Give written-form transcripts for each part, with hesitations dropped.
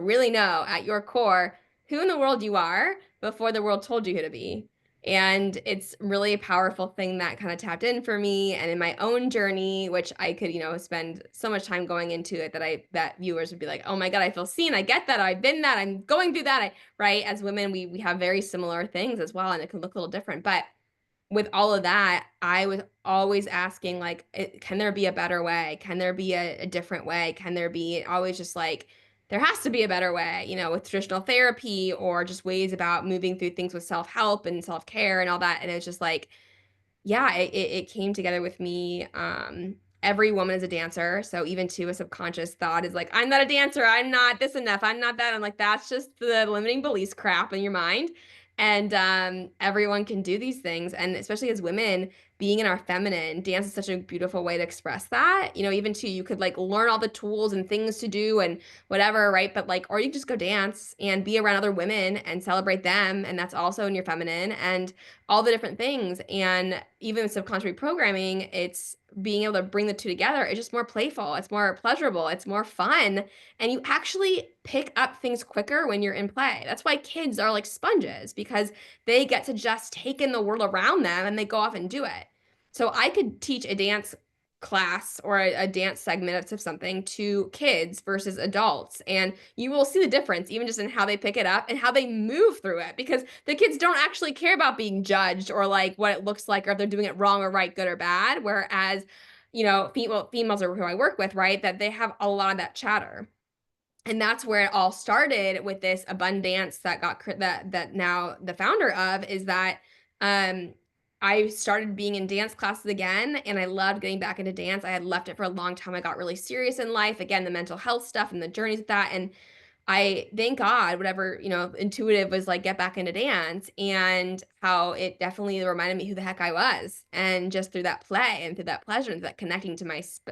really know at your core who in the world you are before the world told you who to be. And it's really a powerful thing that kind of tapped in for me and in my own journey, which I could, spend so much time going into it that viewers would be like, oh my God, I feel seen. I get that. I've been that. I'm going through that. Right. As women, we have very similar things as well, and it can look a little different. But with all of that, I was always asking, like, can there be a better way? Can there be a different way? Can there be always just like, there has to be a better way, with traditional therapy or just ways about moving through things with self-help and self-care and all that. And it's just like, yeah, it came together with me. Every woman is a dancer. So even too, a subconscious thought is like, I'm not a dancer. I'm not this enough. I'm not that. I'm like, that's just the limiting beliefs crap in your mind. And everyone can do these things. And especially as women, being in our feminine, dance is such a beautiful way to express that. Even too, you could like learn all the tools and things to do and whatever, right? But like, or you just go dance and be around other women and celebrate them. And that's also in your feminine. And all the different things. And even with subconscious reprogramming, it's being able to bring the two together. It's just more playful, it's more pleasurable, it's more fun. And you actually pick up things quicker when you're in play. That's why kids are like sponges, because they get to just take in the world around them and they go off and do it. So I could teach a dance class or a dance segment of something to kids versus adults. And you will see the difference even just in how they pick it up and how they move through it, because the kids don't actually care about being judged or like what it looks like or if they're doing it wrong or right, good or bad. Whereas, females are who I work with, right? That they have a lot of that chatter. And that's where it all started with this abundance that that now the founder of is that um I started being in dance classes again, and I loved getting back into dance. I had left it for a long time. I got really serious in life, again, the mental health stuff and the journeys with that. And I thank God, whatever, intuitive was like, get back into dance, and how it definitely reminded me who the heck I was. And just through that play and through that pleasure and that connecting to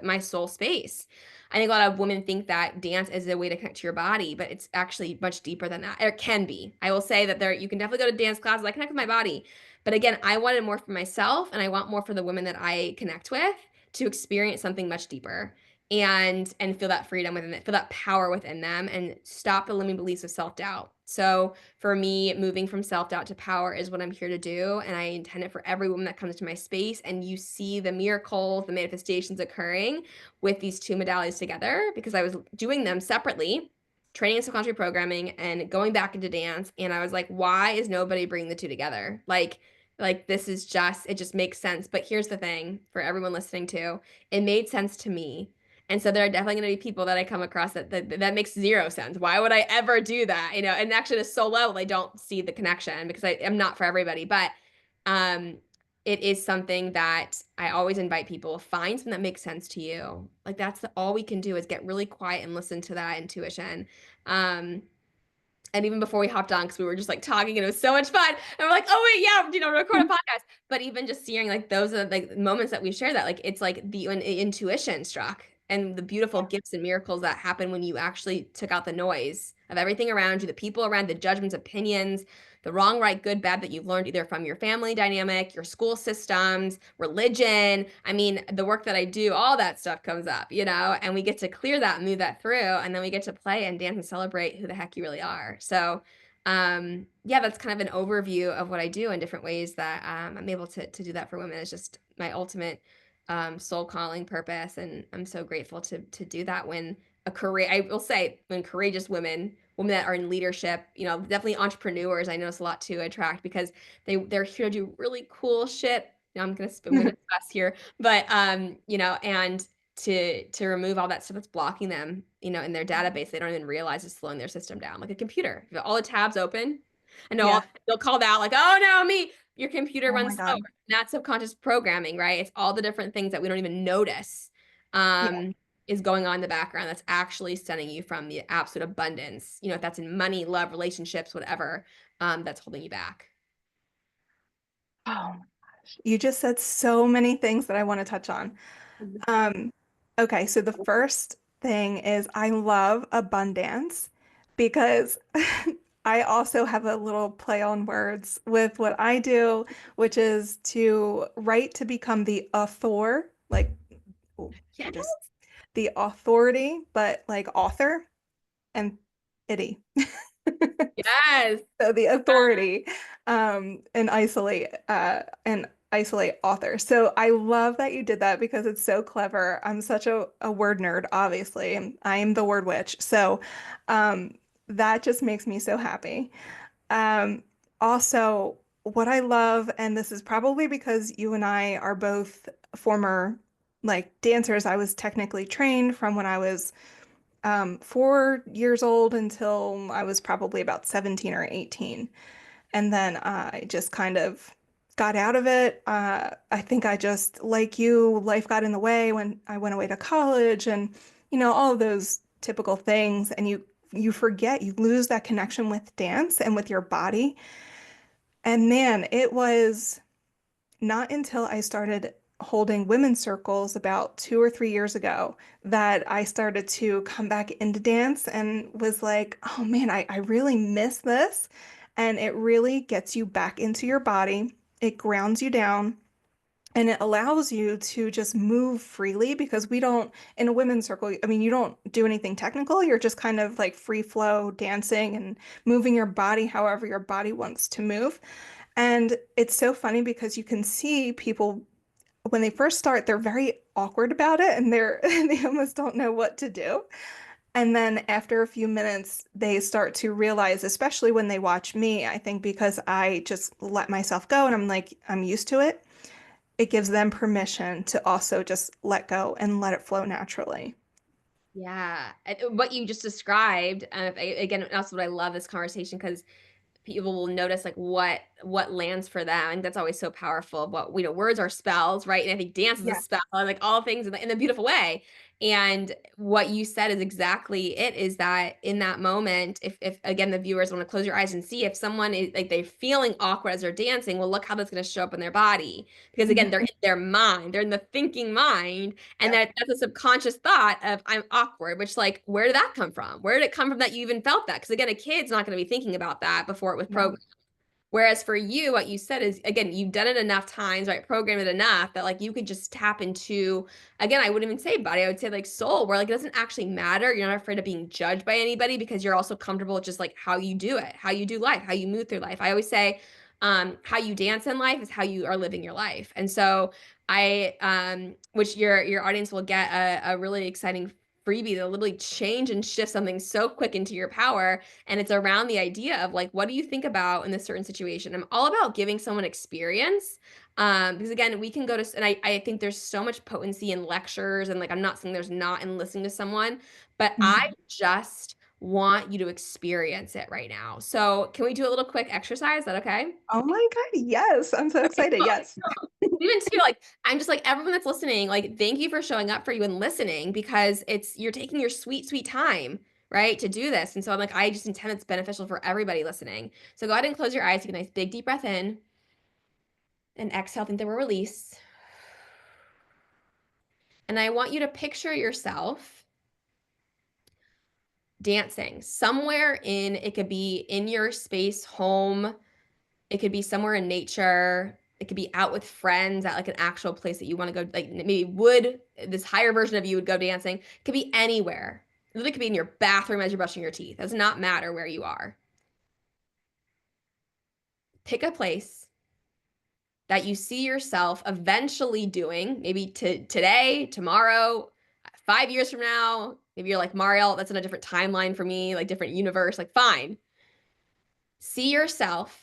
my soul space. I think a lot of women think that dance is a way to connect to your body, but it's actually much deeper than that. It can be. I will say that you can definitely go to dance classes. I connect with my body. But again, I wanted more for myself, and I want more for the women that I connect with to experience something much deeper and feel that freedom within it, feel that power within them, and stop the limiting beliefs of self-doubt. So for me, moving from self-doubt to power is what I'm here to do. And I intend it for every woman that comes to my space. And you see the miracles, the manifestations occurring with these two modalities together, because I was doing them separately, training in subconscious programming and going back into dance. And I was like, why is nobody bringing the two together? Like this is just, it just makes sense. But here's the thing for everyone listening to, it made sense to me. And so there are definitely going to be people that I come across that makes zero sense. Why would I ever do that? And actually, at a soul level, I don't see the connection because I am not for everybody. But um, it is something that I always invite people, find something that makes sense to you. Like all we can do is get really quiet and listen to that intuition. Um, and even before we hopped on, because we were just like talking and it was so much fun. And we're like, oh wait, yeah, record a podcast. But even just seeing like those are like moments that we share, that like it's like the intuition struck, and the beautiful gifts and miracles that happen when you actually took out the noise of everything around you, the people around, the judgments, opinions, the wrong, right, good, bad that you've learned either from your family dynamic, your school systems, religion. I mean, the work that I do, all that stuff comes up, and we get to clear that and move that through. And then we get to play and dance and celebrate who the heck you really are. So, yeah, that's kind of an overview of what I do in different ways that I'm able to do that for women. It's just my ultimate soul calling purpose. And I'm so grateful to do that when I will say, when courageous women that are in leadership, definitely entrepreneurs, I notice a lot too attract, because they're here to do really cool shit. I'm gonna discuss here, but and to remove all that stuff that's blocking them, in their database, they don't even realize is slowing their system down. Like a computer, if all the tabs open, I know Yeah. they'll call that like, oh no, me, your computer Oh my runs slower. God. Not subconscious programming, right? It's all the different things that we don't even notice. Yeah. Is going on in the background that's actually sending you from the absolute abundance, if that's in money, love, relationships, whatever, that's holding you back. Oh my gosh. You just said so many things that I want to touch on. Um, okay, so the first thing is I love abundance because I also have a little play on words with what I do, which is to write to become the author, like Yes. just the authority, but like author. And itty. Yes. So the authority and isolate authors. So I love that you did that because it's so clever. I'm such a word nerd, obviously. I am the word witch. So um, that just makes me so happy. Um, Also, what I love, and this is probably because you and I are both former like dancers. I was technically trained from when I was 4 years old until I was probably about 17 or 18. And then I just kind of got out of it. I think I just, like you, life got in the way when I went away to college and, all of those typical things. And you forget, you lose that connection with dance and with your body. And man, it was not until I started holding women's circles about 2 or 3 years ago that I started to come back into dance and was like, oh man, I really miss this. And it really gets you back into your body. It grounds you down and it allows you to just move freely because we don't, in a women's circle, I mean, you don't do anything technical. You're just kind of like free flow dancing and moving your body however your body wants to move. And it's so funny because you can see people when they first start, they're very awkward about it and they almost don't know what to do. And then after a few minutes, they start to realize, especially when they watch me, I think because I just let myself go and I'm like, I'm used to it, it gives them permission to also just let go and let it flow naturally. Yeah. What you just described, again, that's what I love this conversation because people will notice like what lands for them. And that's always so powerful. What words are spells, right? And I think dance is a Yeah. spell, like all things in a beautiful way. And what you said is exactly it, is that in that moment, if again the viewers want to close your eyes and see if someone is like they're feeling awkward as they're dancing, well, look how that's going to show up in their body. Because again, they're Mhm. in their mind, they're in the thinking mind, and Yep. that's a subconscious thought of I'm awkward, which like where did that come from? Where did it come from that you even felt that? Because again, a kid's not going to be thinking about that before it was No. programmed. Whereas for you, what you said is, again, you've done it enough times, right? Programmed it enough that like you could just tap into, again, I wouldn't even say body, I would say like soul, where like it doesn't actually matter. You're not afraid of being judged by anybody because you're also comfortable with just like how you do it, how you do life, how you move through life. I always say, how you dance in life is how you are living your life. And so which your audience will get a really exciting freebie that'll literally change and shift something so quick into your power, and it's around the idea of like, what do you think about in this certain situation? I'm all about giving someone experience. Because again, we can go to, and I think there's so much potency in lectures, and like, I'm not saying there's not in listening to someone, but I Mhm. just want you to experience it right now. So, can we do a little quick exercise? Is that okay? Oh my God, yes. I'm so excited. Yes. Even too, like I'm just like everyone that's listening, like thank you for showing up for you and listening because you're taking your sweet time, right, to do this. And so I'm like, I just intend it's beneficial for everybody listening. So go ahead and close your eyes, take a nice big deep breath in and exhale, think they will release. And I want you to picture yourself dancing somewhere in, it could be in your space, home, it could be somewhere in nature. It could be out with friends at like an actual place that you want to go, like maybe this higher version of you would go dancing. It could be anywhere. It literally could be in your bathroom as you're brushing your teeth. It does not matter where you are. Pick a place that you see yourself eventually doing, maybe today, tomorrow, 5 years from now. Maybe you're like, Mariel, that's in a different timeline for me, like different universe. Like, fine. See yourself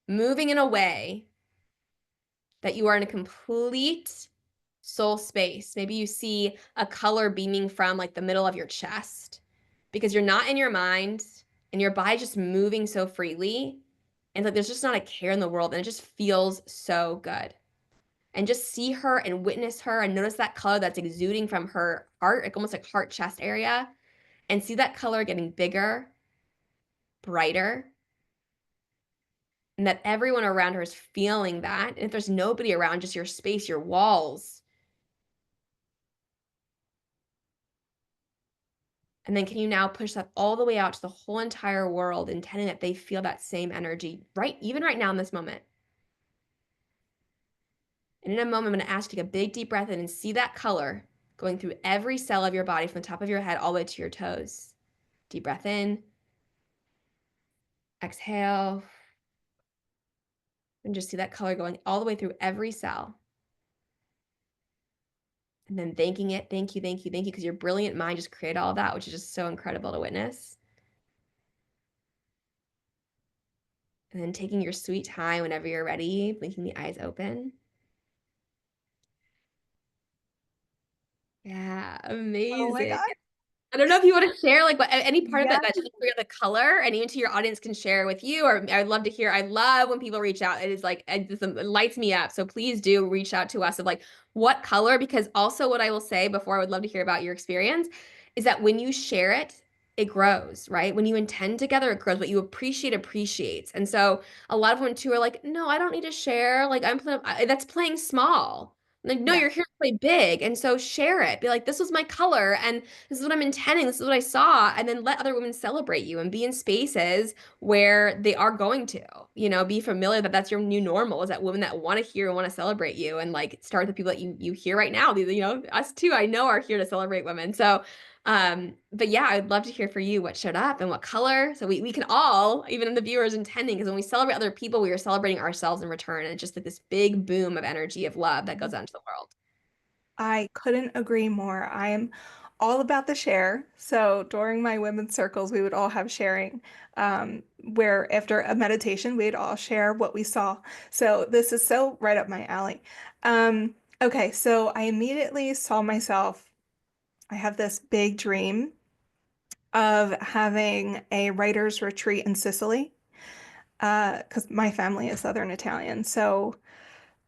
moving in a way that you are in a complete soul space. Maybe you see a color beaming from like the middle of your chest because you're not in your mind and your body just moving so freely. And like there's just not a care in the world and it just feels so good. And just see her and witness her and notice that color that's exuding from her heart, like almost like heart chest area, and see that color getting bigger, brighter, and that everyone around her is feeling that. And if there's nobody around, just your space, your walls. And then can you now push that all the way out to the whole entire world, intending that they feel that same energy, right? Even right now in this moment. And in a moment, I'm going to ask you to take a big deep breath in and see that color going through every cell of your body from the top of your head all the way to your toes. Deep breath in, exhale, and just see that color going all the way through every cell. And then thanking it, thank you, thank you, thank you, because your brilliant mind just created all of that, which is just so incredible to witness. And then taking your sweet time whenever you're ready, blinking the eyes open. Yeah, Oh my amazing. God. I don't know if you want to share like what any part of Yeah. it that showed you the color, and even to your audience can share with you, or I'd love to hear. I love when people reach out. It is like it lights me up. So please do reach out to us of like what color, because also what I will say before I would love to hear about your experience is that when you share it, it grows, right? When you intend together, it grows. What you appreciate appreciates. And so a lot of women too are like, no, I don't need to share. Like that's playing small. Like, no, Yeah. you're here to play big. And so share it. Be like, this was my color. And this is what I'm intending. This is what I saw. And then let other women celebrate you and be in spaces where they are going to, be familiar that that's your new normal is that women that want to hear and want to celebrate you and like start the people that you hear right now. These, us too, I know are here to celebrate women. So, but yeah, I'd love to hear for you what showed up and what color. So we can all, even the viewers intending, because when we celebrate other people, we are celebrating ourselves in return. And it's just like this big boom of energy of love that goes out into the world. I couldn't agree more. I am all about the share. So during my women's circles, we would all have sharing, where after a meditation, we'd all share what we saw. So this is so right up my alley. Okay, so I immediately saw myself. I have this big dream of having a writer's retreat in Sicily, because my family is Southern Italian. So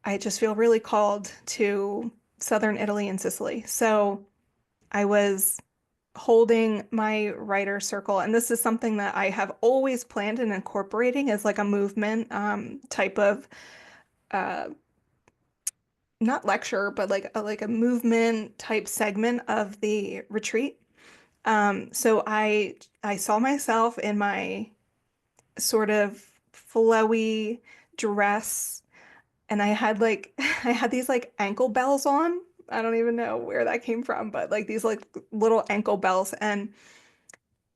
I just feel really called to Southern Italy and Sicily. So I was holding my writer circle, and this is something that I have always planned and incorporating as like a movement type of uh, not lecture, but like a movement type segment of the retreat. So I saw myself in my sort of flowy dress, and I had like I had these like ankle bells on. I don't even know where that came from, but like these like little ankle bells, and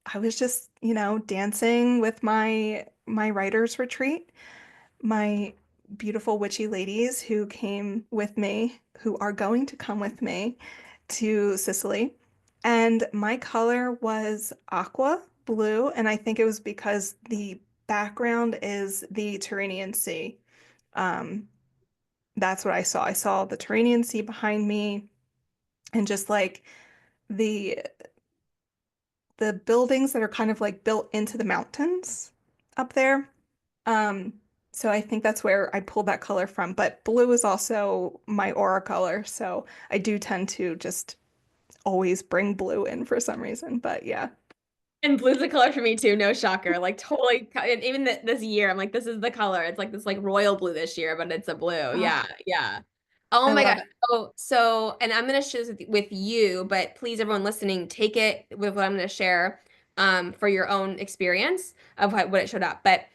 I was just, dancing with my writer's retreat, my beautiful witchy ladies who came with me, who are going to come with me to Sicily. And my color was aqua blue, and I think it was because the background is the Tyrrhenian Sea. Um, that's what I saw. I saw the Tyrrhenian Sea behind me and just like the the buildings that are kind of like built into the mountains up there. Um, so I think that's where I pulled that color from. But blue is also my aura color, so I do tend to just always bring blue in for some reason. But yeah. And blue's the color for me too, no shocker. Like totally, and even this year, I'm like, this is the color. It's like this like royal blue this year, but it's a blue. Oh, Yeah, yeah. Oh I my love gosh. it. So, and I'm gonna share this with you, but please, everyone listening, take it with what I'm gonna share, for your own experience of what it showed up. But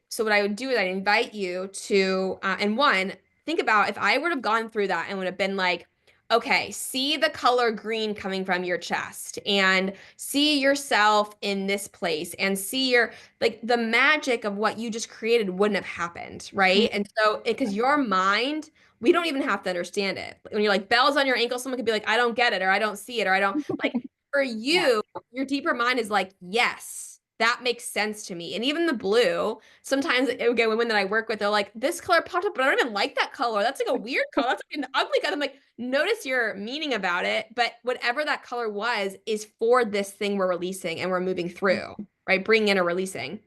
so what I would do is I'd invite you to, and one, think about if I would have gone through that and would have been like, okay, see the color green coming from your chest and see yourself in this place and see your like the magic of what you just created wouldn't have happened, right? And so because your mind, we don't even have to understand it. When you're like bells on your ankle, someone could be like, I don't get it, or I don't see it, or I don't like for Yeah. you, your deeper mind is like, yes, that makes sense to me. And even the blue, sometimes again, women that I work with, they're like, this color popped up, but I don't even like that color. That's like a weird color. That's like an ugly color. I'm like, notice your meaning about it, but whatever that color was is for this thing we're releasing and we're moving through, right? Bringing in or releasing.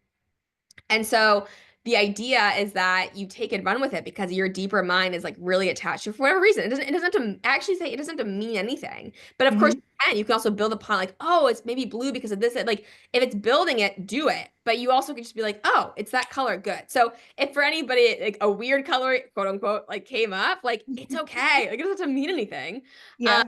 And so the idea is that you take and run with it because your deeper mind is like really attached to for whatever reason. It doesn't have to actually say it doesn't have to mean anything. But of course Mhm. you can also build upon like, oh, it's maybe blue because of this. Like if it's building it, do it. But you also can just be like, oh, it's that color. Good. So if for anybody like a weird color, quote unquote, like came up, like it's okay. Like it doesn't have to mean anything. Um, Yeah.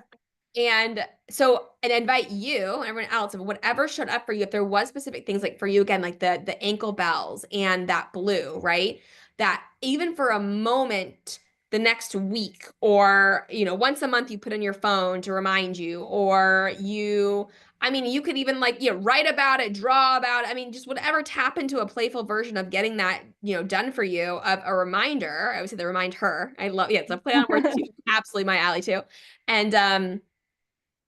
and so, and invite you and everyone else, of whatever showed up for you, if there was specific things like for you, again, like the ankle bells and that blue, right? That even for a moment, the next week, or once a month you put in your phone to remind you, or you could even like, write about it, draw about it. I mean, just whatever, tap into a playful version of getting that, done for you, of a reminder. I would say the remind her. I love, yeah, it's a play on words too. Absolutely my alley too. And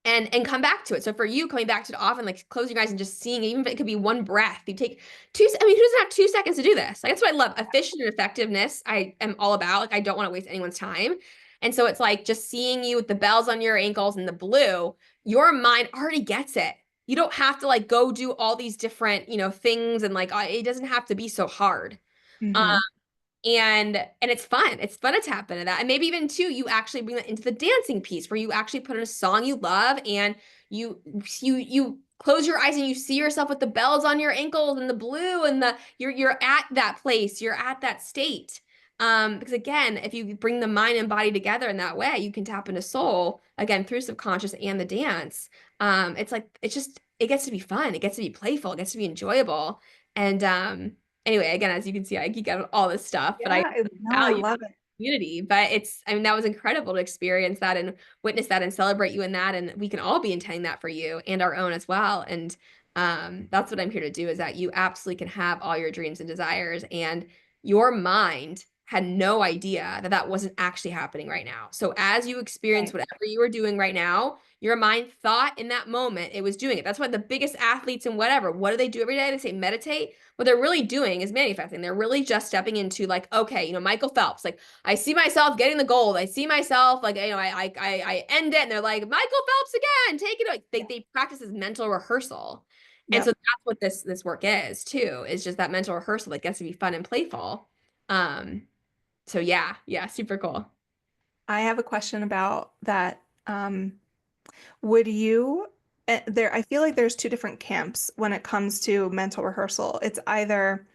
and come back to it. So for you, coming back to it often, like closing your eyes and just seeing it, even if it could be one breath. You take two, I mean, who doesn't have 2 seconds to do this? Like, that's what I love. Efficient and effectiveness, I am all about. Like, I don't want to waste anyone's time. And so it's like just seeing you with the bells on your ankles and the blue, your mind already gets it. You don't have to like go do all these different, things, and like it doesn't have to be so hard. Um, Hmm. and it's fun. It's fun to tap into that. And maybe even too, you actually bring that into the dancing piece where you actually put in a song you love, and you close your eyes and you see yourself with the bells on your ankles and the blue, and you're at that place, you're at that state. Because again, if you bring the mind and body together in that way, you can tap into soul again through subconscious and the dance. It's like it gets to be fun, it gets to be playful, it gets to be enjoyable. And anyway, again, as you can see, I geek out on all this stuff, but I Yeah, no, I value love it. community. But I mean, that was incredible to experience that and witness that and celebrate you in that. And we can all be intending that for you and our own as well. And that's what I'm here to do, is that you absolutely can have all your dreams and desires. And your mind had no idea that that wasn't actually happening right now. So as you experience Right. whatever you are doing right now, your mind thought in that moment it was doing it. That's why the biggest athletes and whatever, what do they do every day? They say meditate. What they're really doing is manifesting. They're really just stepping into like, okay, Michael Phelps, like I see myself getting the gold. I see myself like, I end it, and they're like, Michael Phelps again, take it. Like Yeah. they practice this mental rehearsal. And so Yep. that's what this work is too, is just that mental rehearsal that gets to be fun and playful. Um, so yeah, super cool. I have a question about that. Would you, there, I feel like there's two different camps when it comes to mental rehearsal. It's either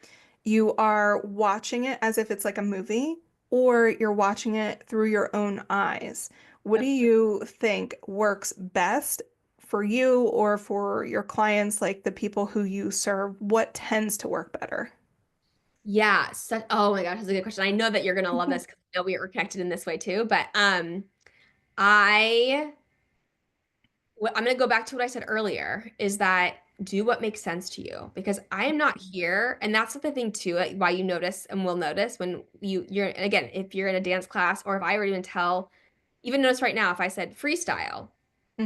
you are watching it as if it's like a movie, or you're watching it through your own eyes. What do Yep. you think works best for you or for your clients, like the people who you serve? What tends to work better? Yeah. Oh my gosh, that's a good question. I know that you're gonna love this because I know we are connected in this way too. But I I'm going to go back to what I said earlier, is that do what makes sense to you, because I am not here. And that's the thing too, like, why you notice and will notice when you're, and again, if you're in a dance class, or if I were to even notice right now, if I said freestyle,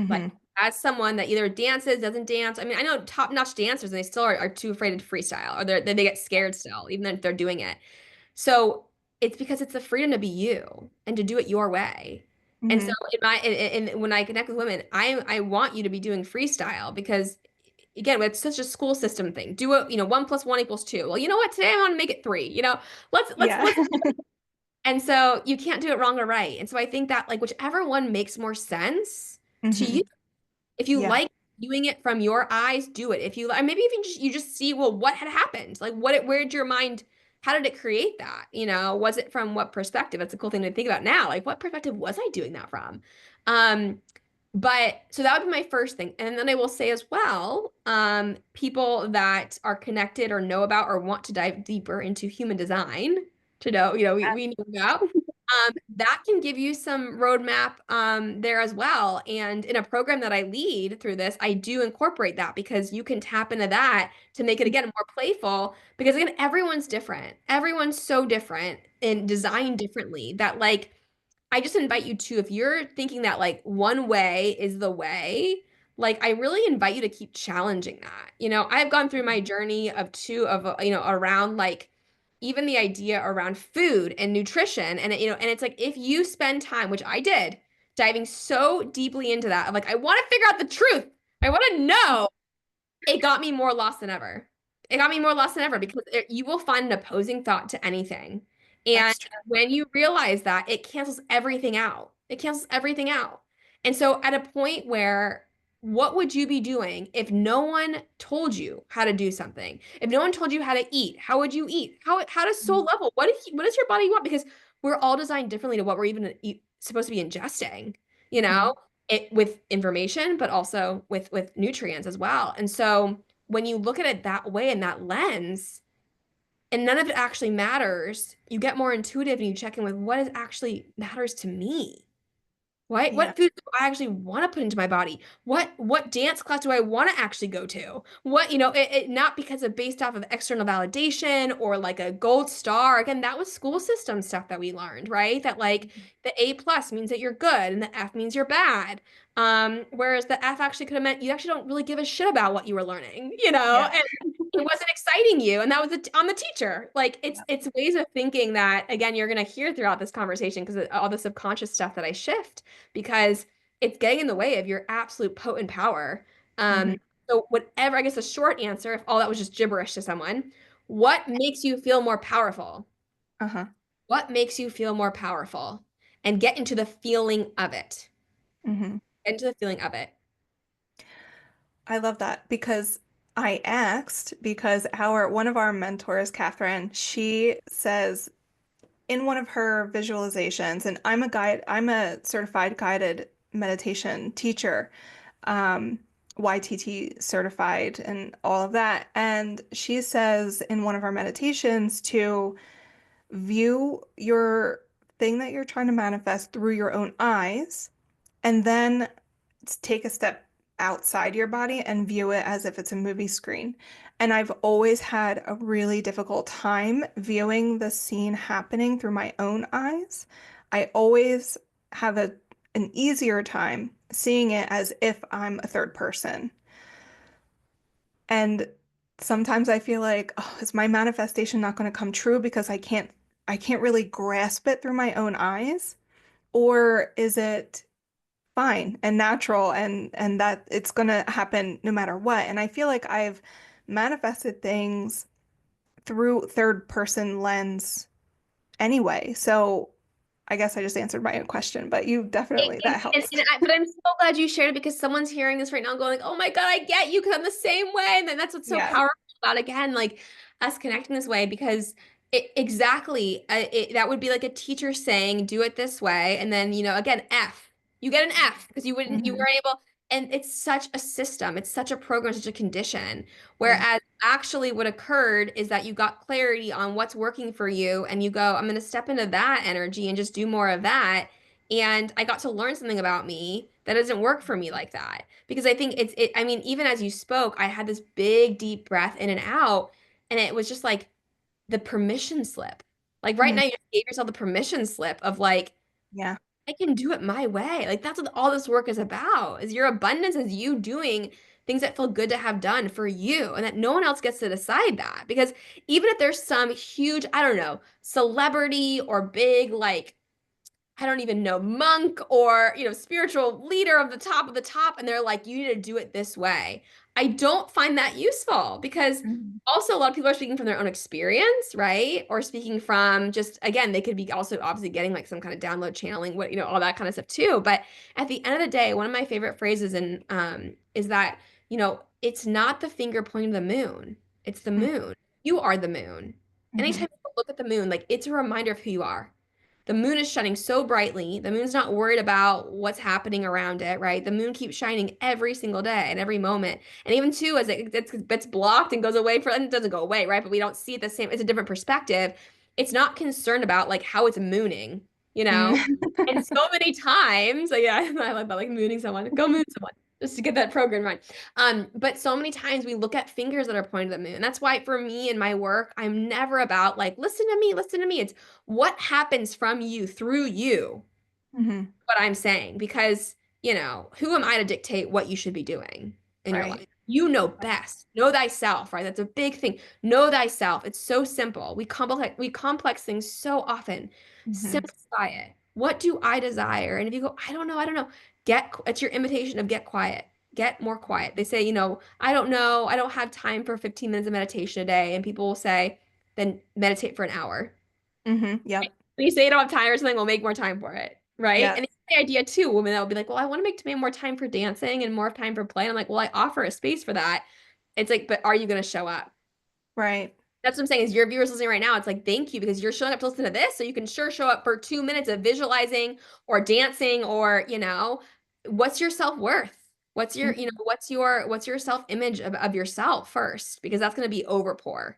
like Hmm. as someone that either dances, doesn't dance. I mean, I know top-notch dancers and they still are too afraid to freestyle, or they get scared still, even if they're doing it. So it's because it's the freedom to be you and to do it your way. And so Hmm. when I connect with women, I want you to be doing freestyle, because again, it's such a school system thing. Do it, 1 + 1 = 2. Well, you know what? Today I want to make it 3. Yeah. Let's And so you can't do it wrong or right. And so I think that like whichever one makes more sense to Hmm. you, if you Yeah. like doing it from your eyes, do it. If you maybe even you just see, well, what had happened? Like where did your mind, how did it create that? Was it from what perspective? That's a cool thing to think about now. Like what perspective was I doing that from? Um, but so that would be my first thing. And then I will say as well, people that are connected or know about or want to dive deeper into human design to know, we know about, that can give you some roadmap there as well. And in a program that I lead through this, I do incorporate that, because you can tap into that to make it again more playful. Because again, everyone's different. Everyone's so different and designed differently that like I just invite you to, if you're thinking that like one way is the way, like I really invite you to keep challenging that. I've gone through my journey around like even the idea around food and nutrition, and and it's like if you spend time, which I did, diving so deeply into that, of like I want to figure out the truth. I want to know, it got me more lost than ever. It got me more lost than ever, because you will find an opposing thought to anything. And That's true. when you realize that, it cancels everything out. It cancels everything out. And so at a point where, what would you be doing if no one told you how to do something? If no one told you how to eat, how would you eat? How does soul level? What does your body want? Because we're all designed differently to what we're even supposed to be ingesting, you Hmm. know? With information, but also with nutrients as well. And so when you look at it that way, in that lens, and none of it actually matters, you get more intuitive and you check in with what is actually matters to me. Yeah. What food do I actually want to put into my body? What dance class do I want to actually go to? Not because of based off of external validation or like a gold star. Again, that was school system stuff that we learned, right? That like the A plus means that you're good and the F means you're bad. Whereas the F actually could have meant you actually don't really give a shit about what you were learning, Yeah. and it wasn't exciting you, and that was on the teacher. Like it's ways of thinking that again you're gonna hear throughout this conversation because all the subconscious stuff that I shift because it's getting in the way of your absolute potent power. Hmm. Um, so whatever, I guess the short answer, if all that was just gibberish to someone, what makes you feel more powerful? Uh-huh. What makes you feel more powerful? And get into the feeling of it. Hmm. Get into the feeling of it. I love that because I asked because our one of our mentors, Catherine, she says in one of her visualizations, and I'm a certified guided meditation teacher, um, YTT certified and all of that. And she says in one of our meditations to view your thing that you're trying to manifest through your own eyes, and then take a step outside your body and view it as if it's a movie screen. And I've always had a really difficult time viewing the scene happening through my own eyes. I always have an easier time seeing it as if I'm a third person. And sometimes I feel like, oh, is my manifestation not going to come true because I can't really grasp it through my own eyes? Or is it fine and natural and that it's going to happen no matter what? And I feel like I've manifested things through third person lens anyway. So I guess I just answered my own question, but you definitely that helps. But I'm so glad you shared it because someone's hearing this right now going like, oh my God, I get you because I'm the same way. And then that's what's so Yeah. powerful about, again, like us connecting this way because that would be like a teacher saying, do it this way. And then, again, F, you get an F because you Hmm. weren't able. And it's such a system, it's such a program, such a condition. Yeah. Whereas actually what occurred is that you got clarity on what's working for you and you go, I'm going to step into that energy and just do more of that. And I got to learn something about me that doesn't work for me like that. Because I think I mean, even as you spoke, I had this big, deep breath in and out. And it was just like the permission slip. Like right Mhm. now, you just gave yourself the permission slip of like, Yeah. I can do it my way. Like that's what all this work is about, is your abundance, is you doing things that feel good to have done for you and that no one else gets to decide that. Because even if there's some huge, I don't know, celebrity or big like I don't even know, monk or, spiritual leader of the top, and they're like, you need to do it this way. I don't find that useful because Mhm. also a lot of people are speaking from their own experience, right? Or speaking from just, again, they could be also obviously getting like some kind of download channeling, all that kind of stuff too. But at the end of the day, one of my favorite phrases is that, it's not the finger pointing to the moon, it's the moon. You are the moon. Mhm. Anytime you look at the moon, like it's a reminder of who you are. The moon is shining so brightly. The moon's not worried about what's happening around it, right? The moon keeps shining every single day and every moment. And even too, as it's blocked and goes away and it doesn't go away, right? But we don't see it the same. It's a different perspective. It's not concerned about like how it's mooning, you know? Mhm. And so many times, yeah, I like that, like mooning someone. Go moon someone just to get that program right. But so many times we look at fingers that are pointed at the moon. That's why for me in my work, I'm never about like, listen to me, listen to me. It's what happens from you through you, Mhm. what I'm saying, because, who am I to dictate what you should be doing in your Right. life? You know best. Know thyself, right? That's a big thing. Know thyself. It's so simple. We complex things so often. Mhm. Simplify it. What do I desire? And if you go, I don't know. It's your invitation of get quiet. Get more quiet. They say, I don't know. I don't have time for 15 minutes of meditation a day. And people will say, then meditate for an hour. Mhm. Yep. When you say you don't have time or something, we'll make more time for it. Right. And Yes. it's the idea too, women that will be like, well, I want to make more time for dancing and more time for play. And I'm like, well, I offer a space for that. It's like, but are you going to show up? Right. That's what I'm saying is your viewers listening right now. It's like, thank you because you're showing up to listen to this. So you can sure show up for 2 minutes of visualizing or dancing or, what's your self-worth? What's Mhm. what's your self-image of yourself first? Because that's going to be over pour,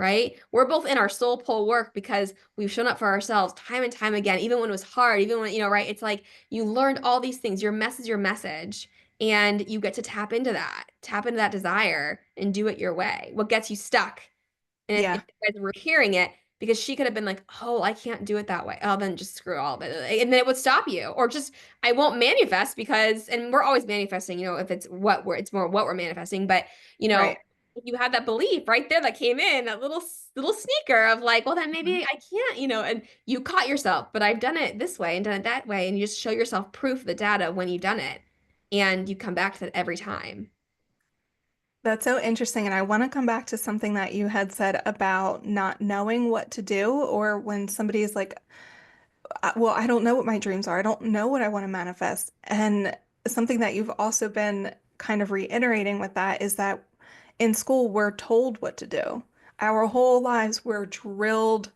right? We're both in our soul pull work because we've shown up for ourselves time and time again, even when it was hard, even when, right? It's like you learned all these things. Your mess is your message. And you get to tap into that desire and do it your way. What gets you stuck? And if Yeah, you guys were hearing it, because she could have been like, oh, I can't do it that way. Oh, then just screw all of it. And then it would stop you. Or just, I won't manifest because, and we're always manifesting, if it's more what we're manifesting. But, you know, right. if you had that belief right there that came in, that little sneaker of like, well, then Mhm. maybe I can't, and you caught yourself, but I've done it this way and done it that way. And you just show yourself proof, the data when you've done it. And you come back to that every time. That's so interesting. And I want to come back to something that you had said about not knowing what to do, or when somebody is like, well, I don't know what my dreams are. I don't know what I want to manifest. And something that you've also been kind of reiterating with that is that in school, we're told what to do. Our whole lives, we're drilled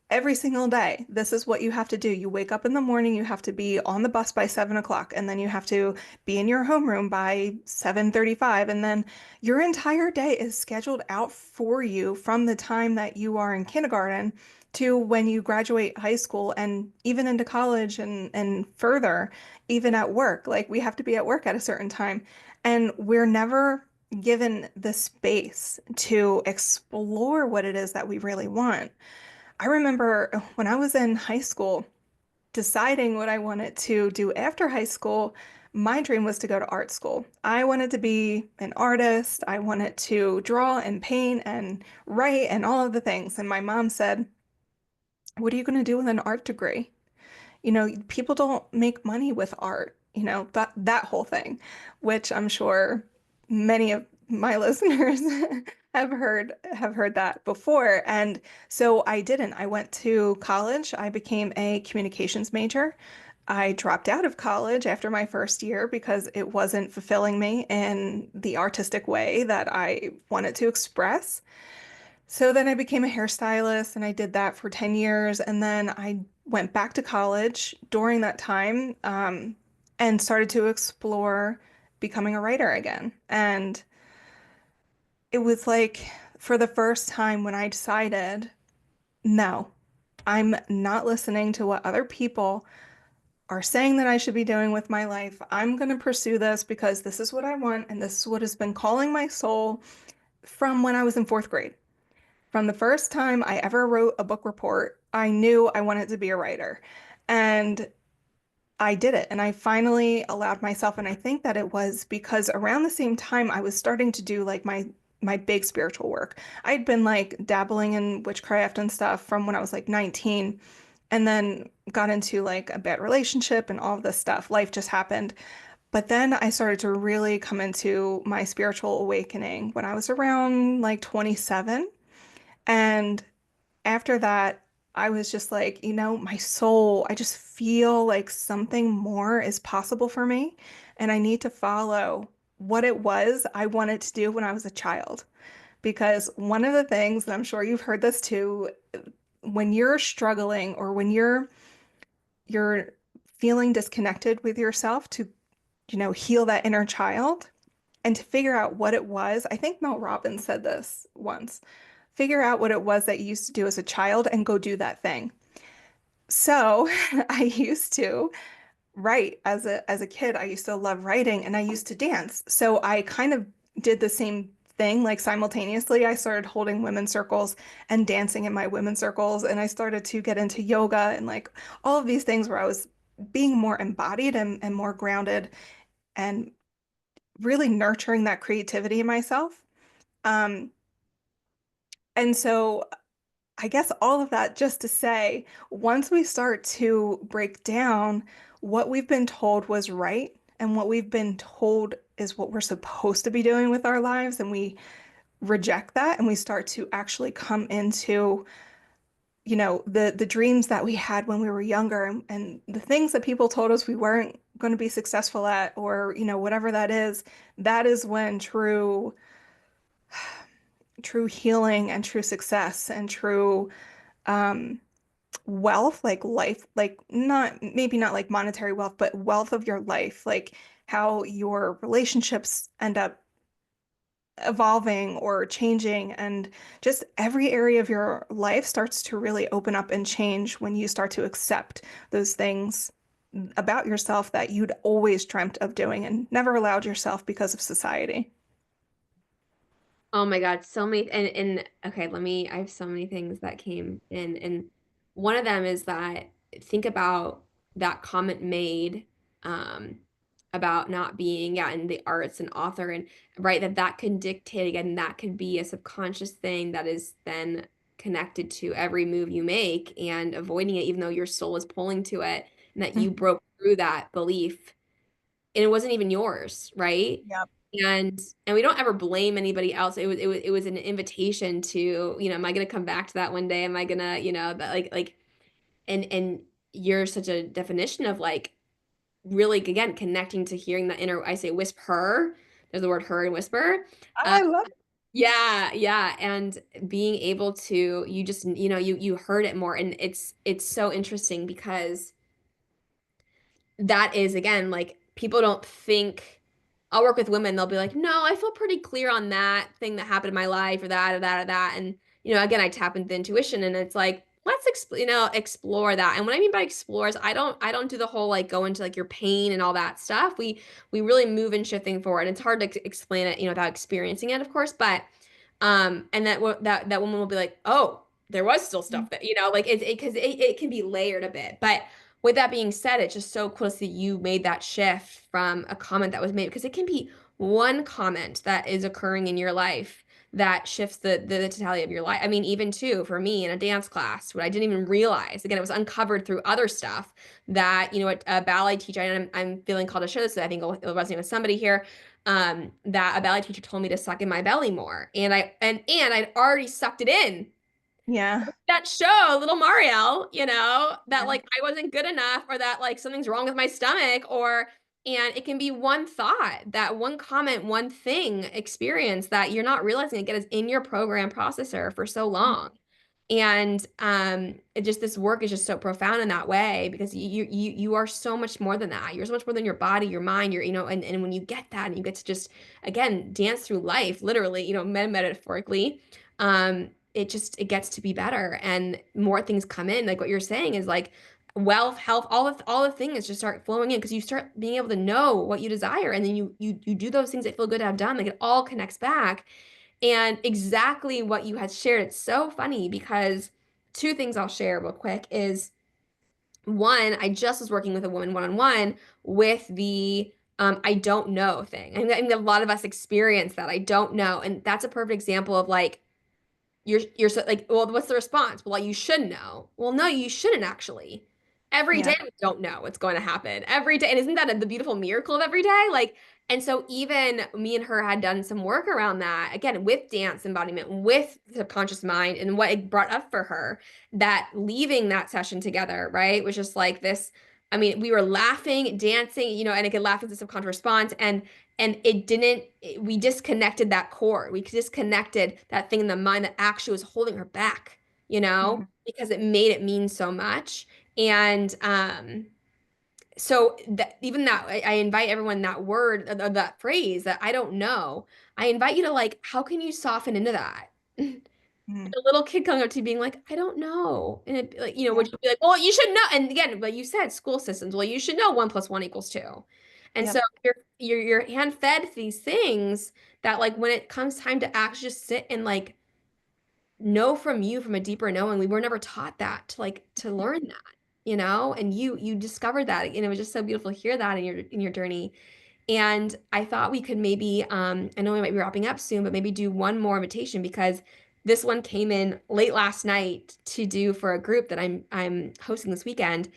every single day. This is what you have to do. You wake up in the morning, you have to be on the bus by 7 o'clock, and then you have to be in your homeroom by 7:35. And then your entire day is scheduled out for you from the time that you are in kindergarten to when you graduate high school and even into college and further, even at work. Like we have to be at work at a certain time. And we're never given the space to explore what it is that we really want. I remember when I was in high school deciding what I wanted to do after high school. My dream was to go to art school. I wanted to be an artist. I wanted to draw and paint and write and all of the things. And my mom said, "What are you going to do with an art degree? People don't make money with art, that whole thing," which I'm sure many of my listeners have heard that before. And so I didn't. I went to college. I became a communications major. I dropped out of college after my first year because it wasn't fulfilling me in the artistic way that I wanted to express. So then I became a hairstylist and I did that for 10 years. And then I went back to college during that time, and started to explore becoming a writer again. And it was like for the first time when I decided, no, I'm not listening to what other people are saying that I should be doing with my life. I'm going to pursue this because this is what I want. And this is what has been calling my soul from when I was in fourth grade. From the first time I ever wrote a book report, I knew I wanted to be a writer. And I did it. And I finally allowed myself, and I think that it was because around the same time I was starting to do like my big spiritual work. I'd been like dabbling in witchcraft and stuff from when I was like 19, and then got into like a bad relationship and all of this stuff. Life just happened. But then I started to really come into my spiritual awakening when I was around like 27. And after that, I was just like, my soul, I just feel like something more is possible for me. And I need to follow what it was I wanted to do when I was a child. Because one of the things, and I'm sure you've heard this too, when you're struggling or when you're feeling disconnected with yourself to, heal that inner child and to figure out what it was. I think Mel Robbins said this once. Figure out what it was that you used to do as a child and go do that thing. So I used to write as a kid. I used to love writing and I used to dance. So I kind of did the same thing like simultaneously. I started holding women's circles and dancing in my women's circles, and I started to get into yoga and like all of these things where I was being more embodied and more grounded and really nurturing that creativity in myself. Um, and so I guess all of that just to say, once we start to break down what we've been told was right and what we've been told is what we're supposed to be doing with our lives, and we reject that and we start to actually come into, the dreams that we had when we were younger, and the things that people told us we weren't going to be successful at, or, whatever that is when true healing and true success and true um wealth, like life, like not maybe not like monetary wealth, but wealth of your life, like how your relationships end up evolving or changing, and just every area of your life starts to really open up and change when you start to accept those things about yourself that you'd always dreamt of doing and never allowed yourself because of society. Oh my God, so many and okay, I have so many things that came in and one of them is that think about that comment made um about not being yeah in the arts and author and right that can dictate again that could be a subconscious thing that is then connected to every move you make and avoiding it even though your soul is pulling to it and that you Mhm. broke through that belief and it wasn't even yours, right? Yep. And we don't ever blame anybody else. It was an invitation to, am I gonna come back to that one day? Am I gonna, that like and you're such a definition of like really again connecting to hearing that inner I say whisper. There's the word her and whisper. Uh, I love yeah, yeah. And being able to you just, you heard it more. And it's so interesting because that is again like people don't think I'll work with women, they'll be like, no, I feel pretty clear on that thing that happened in my life or that or that or that. And again, I tap into intuition and it's like, let's explore that. And what I mean by explore is I don't do the whole like go into like your pain and all that stuff. We really move and shift things forward. It's hard to explain it, without experiencing it, of course, but and that woman will be like, oh, there was still it. stuff that, like because it can be layered a bit. But with that being said, it's just so cool to see you made that shift from a comment that was made because it can be one comment that is occurring in your life that shifts the totality of your life. I mean, even too, for me in a dance class, what I didn't even realize, again, it was uncovered through other stuff that, a ballet teacher, and I'm feeling called to share this, so I think it'll resonate with somebody here, that a ballet teacher told me to suck in my belly more. And I'd already sucked it in Yeah. that show, little Mariel, that Yeah. like I wasn't good enough or that like something's wrong with my stomach and it can be one thought, that one comment, one thing experience that you're not realizing again is in your program processor for so long. And it just this work is just so profound in that way because you are so much more than that. You're so much more than your body, your mind, and when you get that and you get to just again dance through life, literally, metaphorically, it gets to be better and more things come in. Like what you're saying is like wealth, health, all the things just start flowing in because you start being able to know what you desire and then you do those things that feel good to have done. Like it all connects back and exactly what you had shared. It's so funny because two things I'll share real quick is one, I just was working with a woman one-on-one with the I don't know thing. And I think a lot of us experience that I don't know. And that's a perfect example of like you're so like, well, what's the response? Well, like, you should know. Well, no, you shouldn't actually. Every Yeah. day we don't know what's going to happen. Every day. And isn't that the beautiful miracle of every day? Like, and so even me and her had done some work around that, again, with dance embodiment, with subconscious mind, and what it brought up for her, that leaving that session together, right, was just like this. I mean, we were laughing, dancing, and it could laugh as a subconscious response. And we disconnected that cord. We disconnected that thing in the mind that actually was holding her back, Mhm. because it made it mean so much. And so that even that I invite everyone that word that phrase that I don't know. I invite you to like, how can you soften into that? Mhm. A little kid coming up to you being like, I don't know. And it like, Yeah. would you be like, well, you should know. And again, but you said school systems, well, you should know 1 + 1 = 2. And so Yep. you're hand fed these things that like when it comes time to actually just sit and like know from you from a deeper knowing, we were never taught that to learn that, and you discovered that. And it was just so beautiful to hear that in your journey. And I thought we could maybe, I know we might be wrapping up soon, but maybe do one more invitation because this one came in late last night to do for a group that I'm hosting this weekend.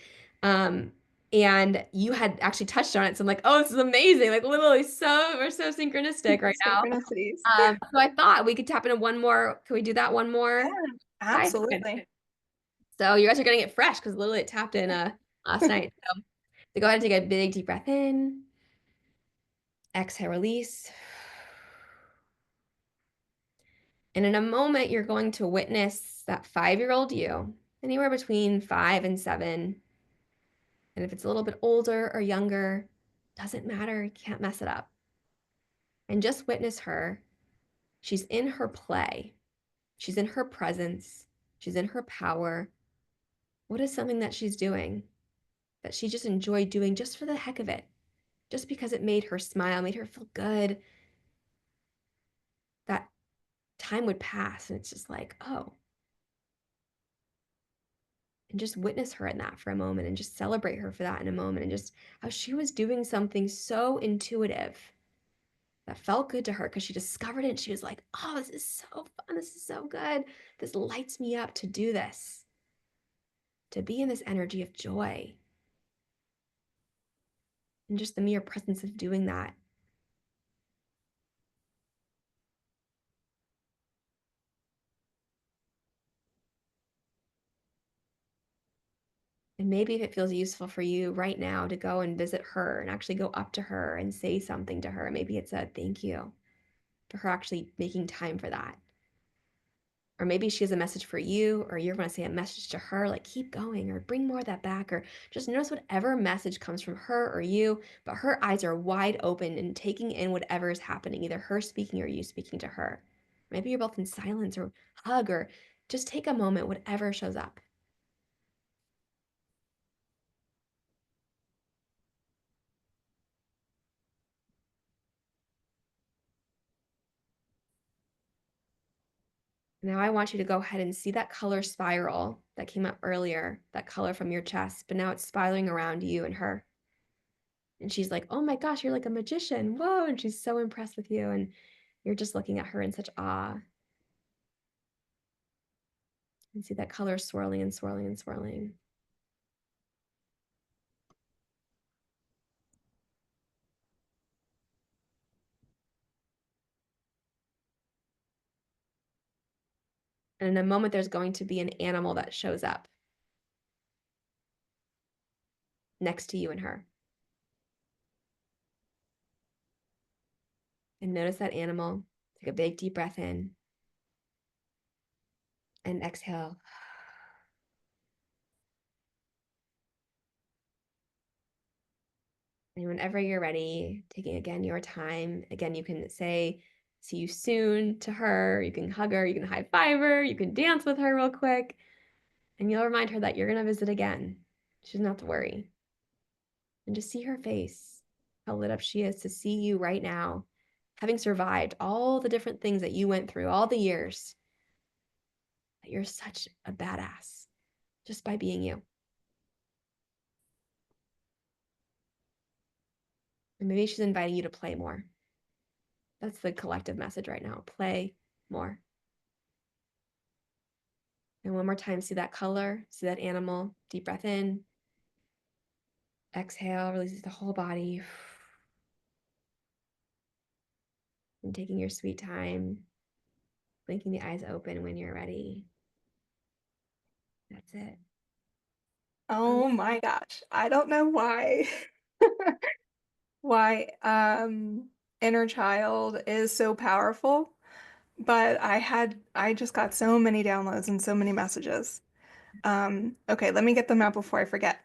Um, and you had actually touched on it. So I'm like, oh, this is amazing. Like literally we're so synchronistic right now. Synchronicities. So I thought we could tap into one more. Can we do that one Yeah, more? Hi. Okay. absolutely. So you guys are getting it fresh because literally it tapped in last night. So go ahead and take a big deep breath in. Exhale, release. And in a moment, you're going to witness that 5-year-old you, anywhere between 5 and 7. And if it's a little bit older or younger, doesn't matter. You can't mess it up. And just witness her She's in her play. She's in her presence. She's in her power. What is something that she's doing that she just enjoyed doing just for the heck of it? Just because it made her smile, made her feel good, that time would pass. And it's just like, oh, and just witness her in that for a moment and just celebrate her for that in a moment and just how she was doing something so intuitive that felt good to her because she discovered it and she was like, oh, this is so fun. This is so good. This lights me up to do this, to be in this energy of joy. And just the mere presence of doing that. And maybe if it feels useful for you right now to go and visit her and actually go up to her and say something to her, maybe it's a thank you for her actually making time for that. Or maybe she has a message for you, or you're going to say a message to her, like keep going, or bring more of that back, or just notice whatever message comes from her or you, but her eyes are wide open and taking in whatever is happening, either her speaking or you speaking to her. Maybe you're both in silence or hug, or just take a moment, whatever shows up. Now I want you to go ahead and see that color spiral that came up earlier, that color from your chest, but now it's spiraling around you and her. And she's like, oh my gosh, you're like a magician. Whoa. And she's so impressed with you. And you're just looking at her in such awe. And see that color swirling and swirling and swirling. And in a moment, there's going to be an animal that shows up next to you and her. And notice that animal. Take a big deep breath in and exhale. And whenever you're ready, taking again your time, again, you can say, see you soon to her. You can hug her, you can high five her, you can dance with her real quick. And you'll remind her that you're going to visit again. She doesn't have to worry. And just see her face, how lit up she is to see you right now, having survived all the different things that you went through, all the years, that you're such a badass just by being you. And maybe she's inviting you to play more. That's the collective message right now. Play more. And one more time, see that color, see that animal. Deep breath in. Exhale, releases the whole body. And taking your sweet time, blinking the eyes open when you're ready. That's it. Oh my gosh. I don't know why why inner child is so powerful, but I just got so many downloads and so many messages. Okay, let me get them out before I forget.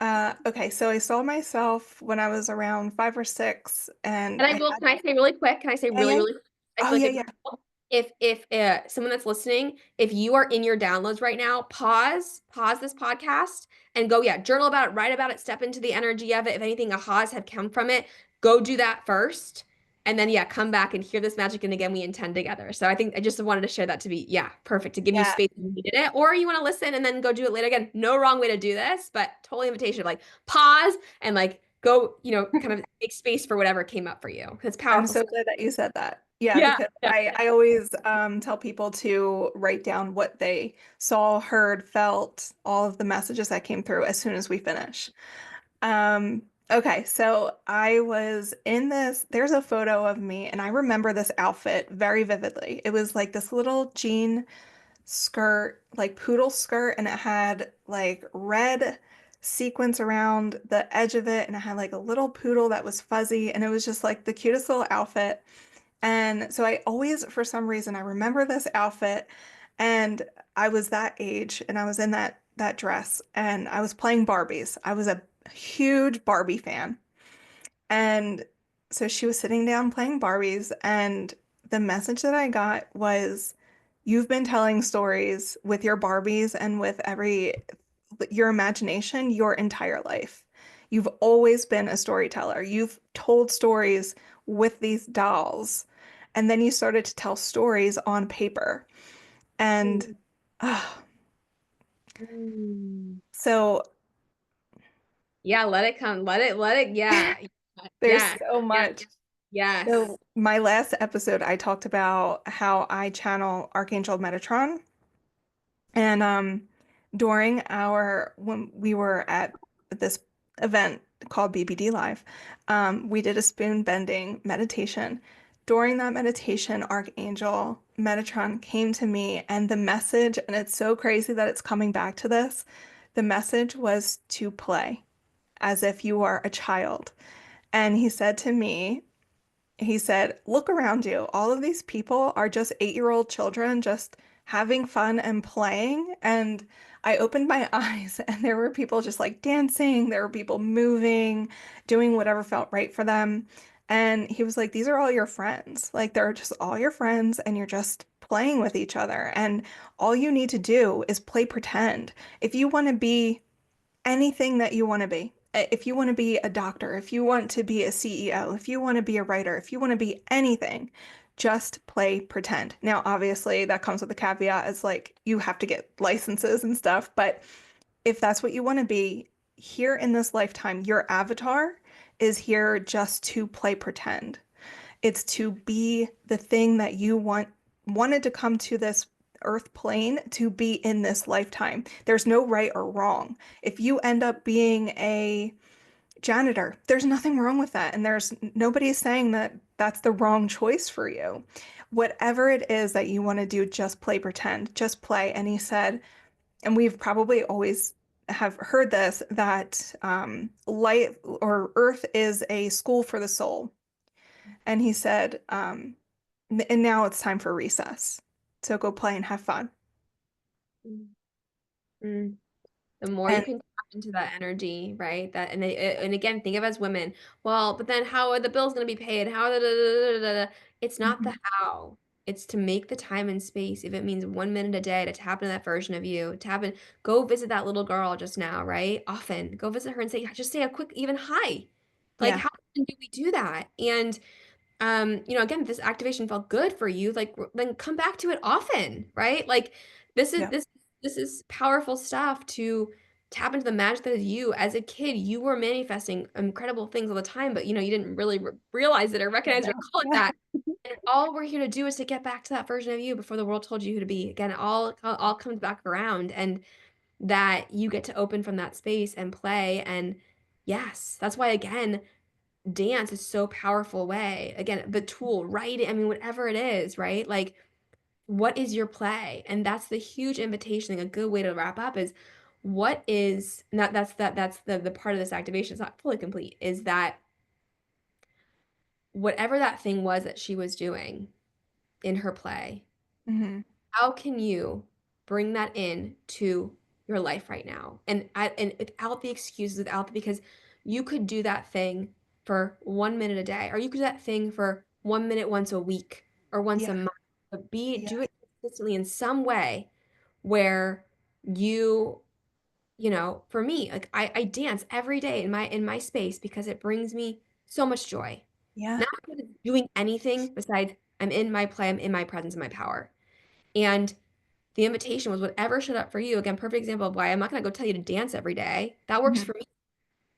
Okay, so I saw myself when I was around 5 or 6, and And I I will, had, can I say really quick? Can I say yeah, really, yeah. really quick? I Oh feel like yeah, it's yeah. if someone that's listening, if you are in your downloads right now, pause this podcast and go, yeah, journal about it, write about it, step into the energy of it. If anything, ahas have come from it, go do that first. And then, yeah, come back and hear this magic. And again, we intend together. So I think I just wanted to share that to be, yeah, perfect to give you Yeah. space if you needed it. Or you want to listen and then go do it later. Again, no wrong way to do this, but totally invitation of like pause and like go, kind of make space for whatever came up for you. It's I'm powerful so stuff. glad that you said that. Yeah, Yeah. because Yeah. I always tell people to write down what they saw, heard, felt, all of the messages that came through as soon as we finish. Okay, so I was in this, there's a photo of me, and I remember this outfit very vividly. It was like this little jean skirt, like poodle skirt, and it had like red sequins around the edge of it, and it had like a little poodle that was fuzzy, and it was just like the cutest little outfit. And so I always, for some reason, I remember this outfit, and I was that age, and I was in that dress, and I was playing Barbies. I was a huge Barbie fan. And so she was sitting down playing Barbies, and the message that I got was you've been telling stories with your Barbies and with your imagination your entire life. You've always been a storyteller. You've told stories with these dolls, and then you started to tell stories on paper. And ah, Mm. so Yeah, let it come. Let it, yeah. there's Yes, so yes, much. yes. So my last episode, I talked about how I channel Archangel Metatron. And during our when we were at this event called BBD Live, we did a spoon bending meditation. During that meditation, Archangel Metatron came to me, and the message, and it's so crazy that it's coming back to this, the message was to play as if you are a child. And he said to me, he said, look around you. All of these people are just 8-year-old children just having fun and playing. And I opened my eyes and there were people just like dancing. There were people moving, doing whatever felt right for them. And he was like, these are all your friends. Like they're just all your friends and you're just playing with each other. And all you need to do is play pretend. If you want to be anything that you want to be. If you want to be a doctor, if you want to be a CEO, if you want to be a writer, if you want to be anything, just play pretend. Now, obviously, that comes with a caveat as like you have to get licenses and stuff, but if that's what you want to be, here in this lifetime, your avatar is here just to play pretend. It's to be the thing that you wanted to come to this earth plane to be in this lifetime. There's no right or wrong. If you end up being a janitor, there's nothing wrong with that. And there's nobody saying that that's the wrong choice for you. Whatever it is that you want to do, just play pretend, just play. And he said, and we've probably always have heard this, that light or earth is a school for the soul. And he said, and now it's time for recess. So go play and have fun. Mm. Mm. The more you And can tap into that energy, right? That and again, think of as women. Well, but then how are the bills going to be paid? How It's not the mhm, how. It's to make the time and space. If it means 1 minute a day to tap into that version of you, tap in, go visit that little girl just now, right? Often go visit her and just say a quick, even hi. Like, yeah, how often do we do that? And again, this activation felt good for you, like then come back to it often, right? Like this is yeah, this is powerful stuff to tap into the magic that is you. As a kid, you were manifesting incredible things all the time, but you didn't really realize it or I recognize or know. call it Yeah. that. And all we're here to do is to get back to that version of you before the world told you who to be. Again, it all comes back around, and that you get to open from that space and play. And yes, that's why again dance is so powerful way. Again, the tool, writing, I mean, whatever it is, right? Like, what is your play? And that's the huge invitation. Like, a good way to wrap up is what is not that's the part of this activation, it's not fully complete, is that whatever that thing was that she was doing in her play, Hmm. how can you bring that in to your life right now? And without the excuses, because you could do that thing for 1 minute a day, or you could do that thing for 1 minute once a week or once Yeah. a month. But Yeah. do it consistently in some way where you, for me, like I dance every day in my space because it brings me so much joy. Yeah. Not because it's doing anything besides I'm in my play, I'm in my presence, and my power. And the invitation was whatever showed up for you. Again, perfect example of why I'm not going to go tell you to dance every day. That works Hmm. for me.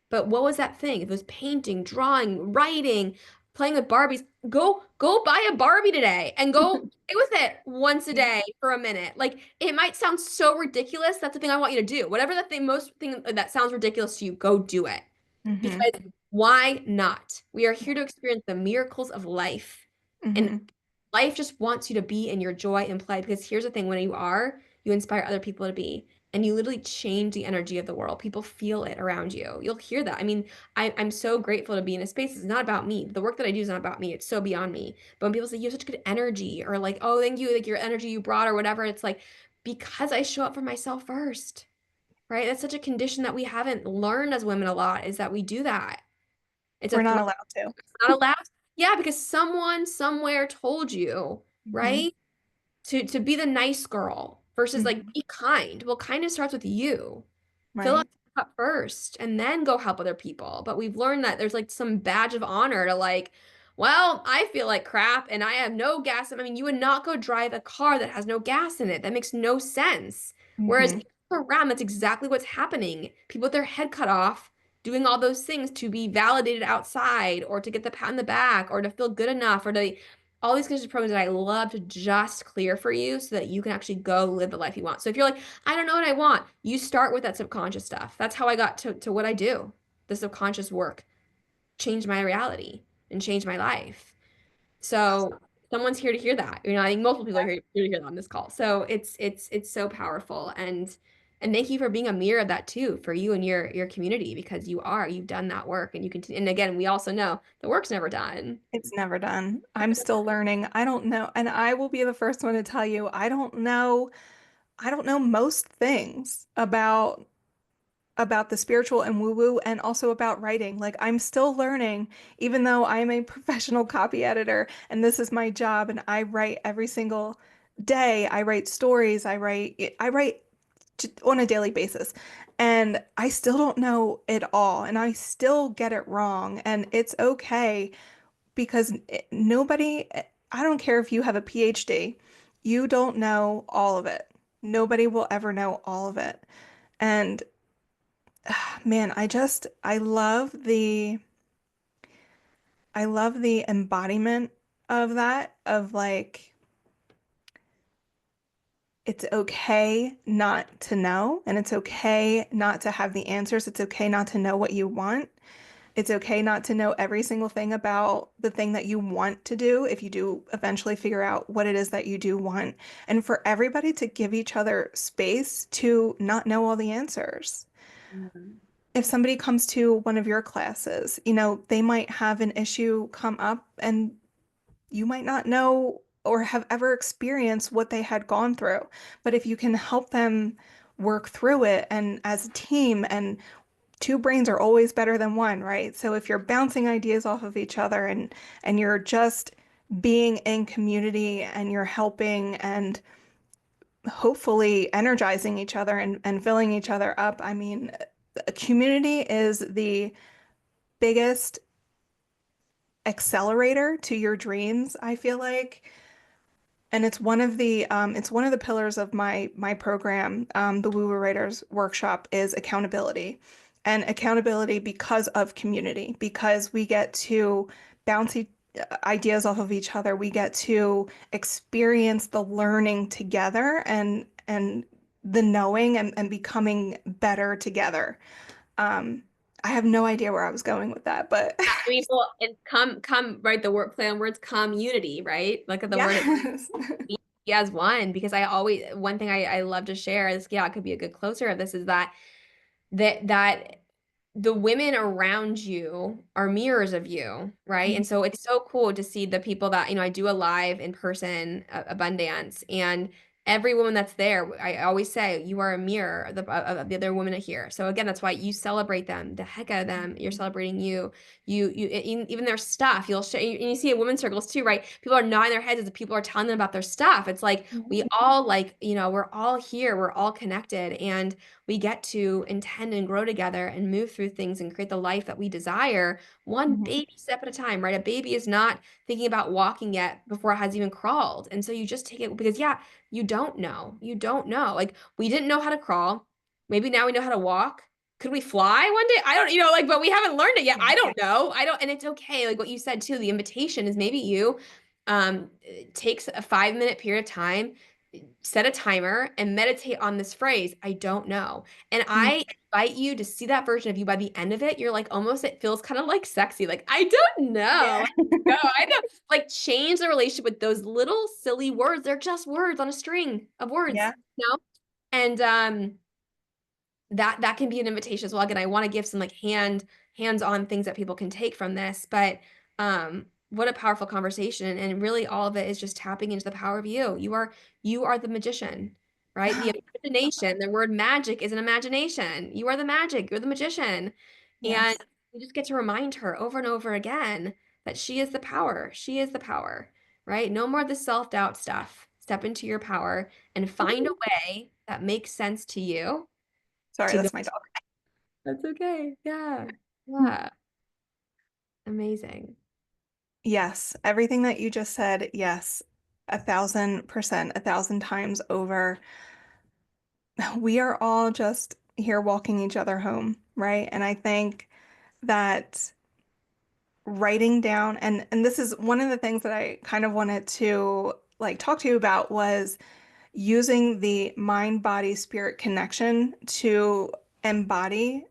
But what was that thing? If it was painting, drawing, writing, playing with Barbies, go buy a Barbie today and go play with it once a Yeah. day for a minute. Like it might sound so ridiculous. That's the thing I want you to do. Whatever the thing, most thing that sounds ridiculous to you, go do it. Hmm. Because why not? We are here to experience the miracles of life. And Hmm. life just wants you to be in your joy and play because here's the thing, when you are, you inspire other people to be, and you literally change the energy of the world. People feel it around you. You'll hear that. I mean, I'm so grateful to be in a space. It's not about me. The work that I do is not about me. It's so beyond me. But when people say you have such good energy, or like, oh, thank you, like your energy you brought, or whatever, it's like because I show up for myself first, right? That's such a condition that we haven't learned as women a lot, is that we do that. It's a We're not threat. allowed to. Not allowed. Yeah, because someone somewhere told you, Hmm. right? To be the nice girl versus like Hmm. be kind. Well, kindness starts with you. Fill up Right. the cup first and then go help other people. But we've learned that there's like some badge of honor to like, well, I feel like crap and I have no gas. I mean, you would not go drive a car that has no gas in it. That makes no sense. Whereas Hmm. if you're around, that's exactly what's happening. People with their head cut off, doing all those things to be validated outside or to get the pat on the back or to feel good enough or to all these kinds of programs that I love to just clear for you so that you can actually go live the life you want. So if you're like, I don't know what I want, you start with that subconscious stuff. That's how I got to what I do. The subconscious work changed my reality and changed my life. So someone's here to hear that. You know, I think multiple people are here to hear that on this call. So it's so powerful. And thank you for being a mirror of that too for you and your community because you've done that work and you continue. And again, we also know the work's never done. It's never done. I'm still learning. I don't know, and I will be the first one to tell you, I don't know most things about the spiritual and woo-woo and also about writing. Like I'm still learning, even though I'm a professional copy editor and this is my job and I write every single day. I write stories, I write on a daily basis. And I still don't know it all and I still get it wrong and it's okay because nobody, I don't care if you have a PhD, you don't know all of it. Nobody will ever know all of it. And man, I love the embodiment of that, of like, it's okay not to know, and it's okay not to have the answers. It's okay not to know what you want. It's okay not to know every single thing about the thing that you want to do if you do eventually figure out what it is that you do want. And for everybody to give each other space to not know all the answers. Mhm. If somebody comes to one of your classes, you know, they might have an issue come up and you might not know or have ever experienced what they had gone through. But if you can help them work through it and as a team, and two brains are always better than one, right? So if you're bouncing ideas off of each other and you're just being in community and you're helping and hopefully energizing each other and filling each other up, I mean, a community is the biggest accelerator to your dreams, I feel like. And it's one of the pillars of my program, the Woo Woo Writers Workshop is accountability. And accountability because of community, because we get to bounce ideas off of each other. We get to experience the learning together and the knowing and becoming better together. Um, I have no idea where I was going with that, but I mean, well, and come, right? The word play on words, community, right? Look at the word yes. as one, because one thing I love to share is, yeah, it could be a good closer of this is that the women around you are mirrors of you, right? And so it's so cool to see the people that, I do a live in person abundance and every woman that's there, I always say you are a mirror of the other women here. So again, that's why you celebrate them, the heck out of them. You're celebrating you. Even their stuff, you'll share, and you see in women's circles too, right? People are nodding their heads as people are telling them about their stuff. It's like we all like, we're all here, we're all connected, and we get to intend and grow together and move through things and create the life that we desire, one Mhm. baby step at a time, right? A baby is not thinking about walking yet before it has even crawled. And so you just take it because, yeah, you don't know. You don't know. Like, we didn't know how to crawl. Maybe now we know how to walk. Could we fly one day? I don't, like, but we haven't learned it yet. I don't know. I don't, and it's okay. Like what you said too, the invitation is maybe you takes a 5 minute period of time, set a timer and meditate on this phrase, I don't know. And Mhm. I invite you to see that version of you by the end of it. You're like, almost, it feels kind of like sexy. Like, I don't know. Yeah. No, I know. Like, change the relationship with those little silly words. They're just words on a string of words, Yeah. And that can be an invitation as well. Again, I want to give some like hands-on things that people can take from this, but what a powerful conversation. And really all of it is just tapping into the power of you. You are the magician, right? The imagination, the word magic is an imagination. You are the magic, you're the magician. And Yes. you just get to remind her over and over again that she is the power. She is the power, right? No more of the self-doubt stuff. Step into your power and find a way that makes sense to you Sorry, to go. that's my dog. That's okay. Yeah. Yeah. Amazing. Yes, everything that you just said, yes, 1,000%, 1,000 times over. We are all just here walking each other home, right? And I think that writing down and this is one of the things that I kind of wanted to like talk to you about was using the mind body spirit connection to embody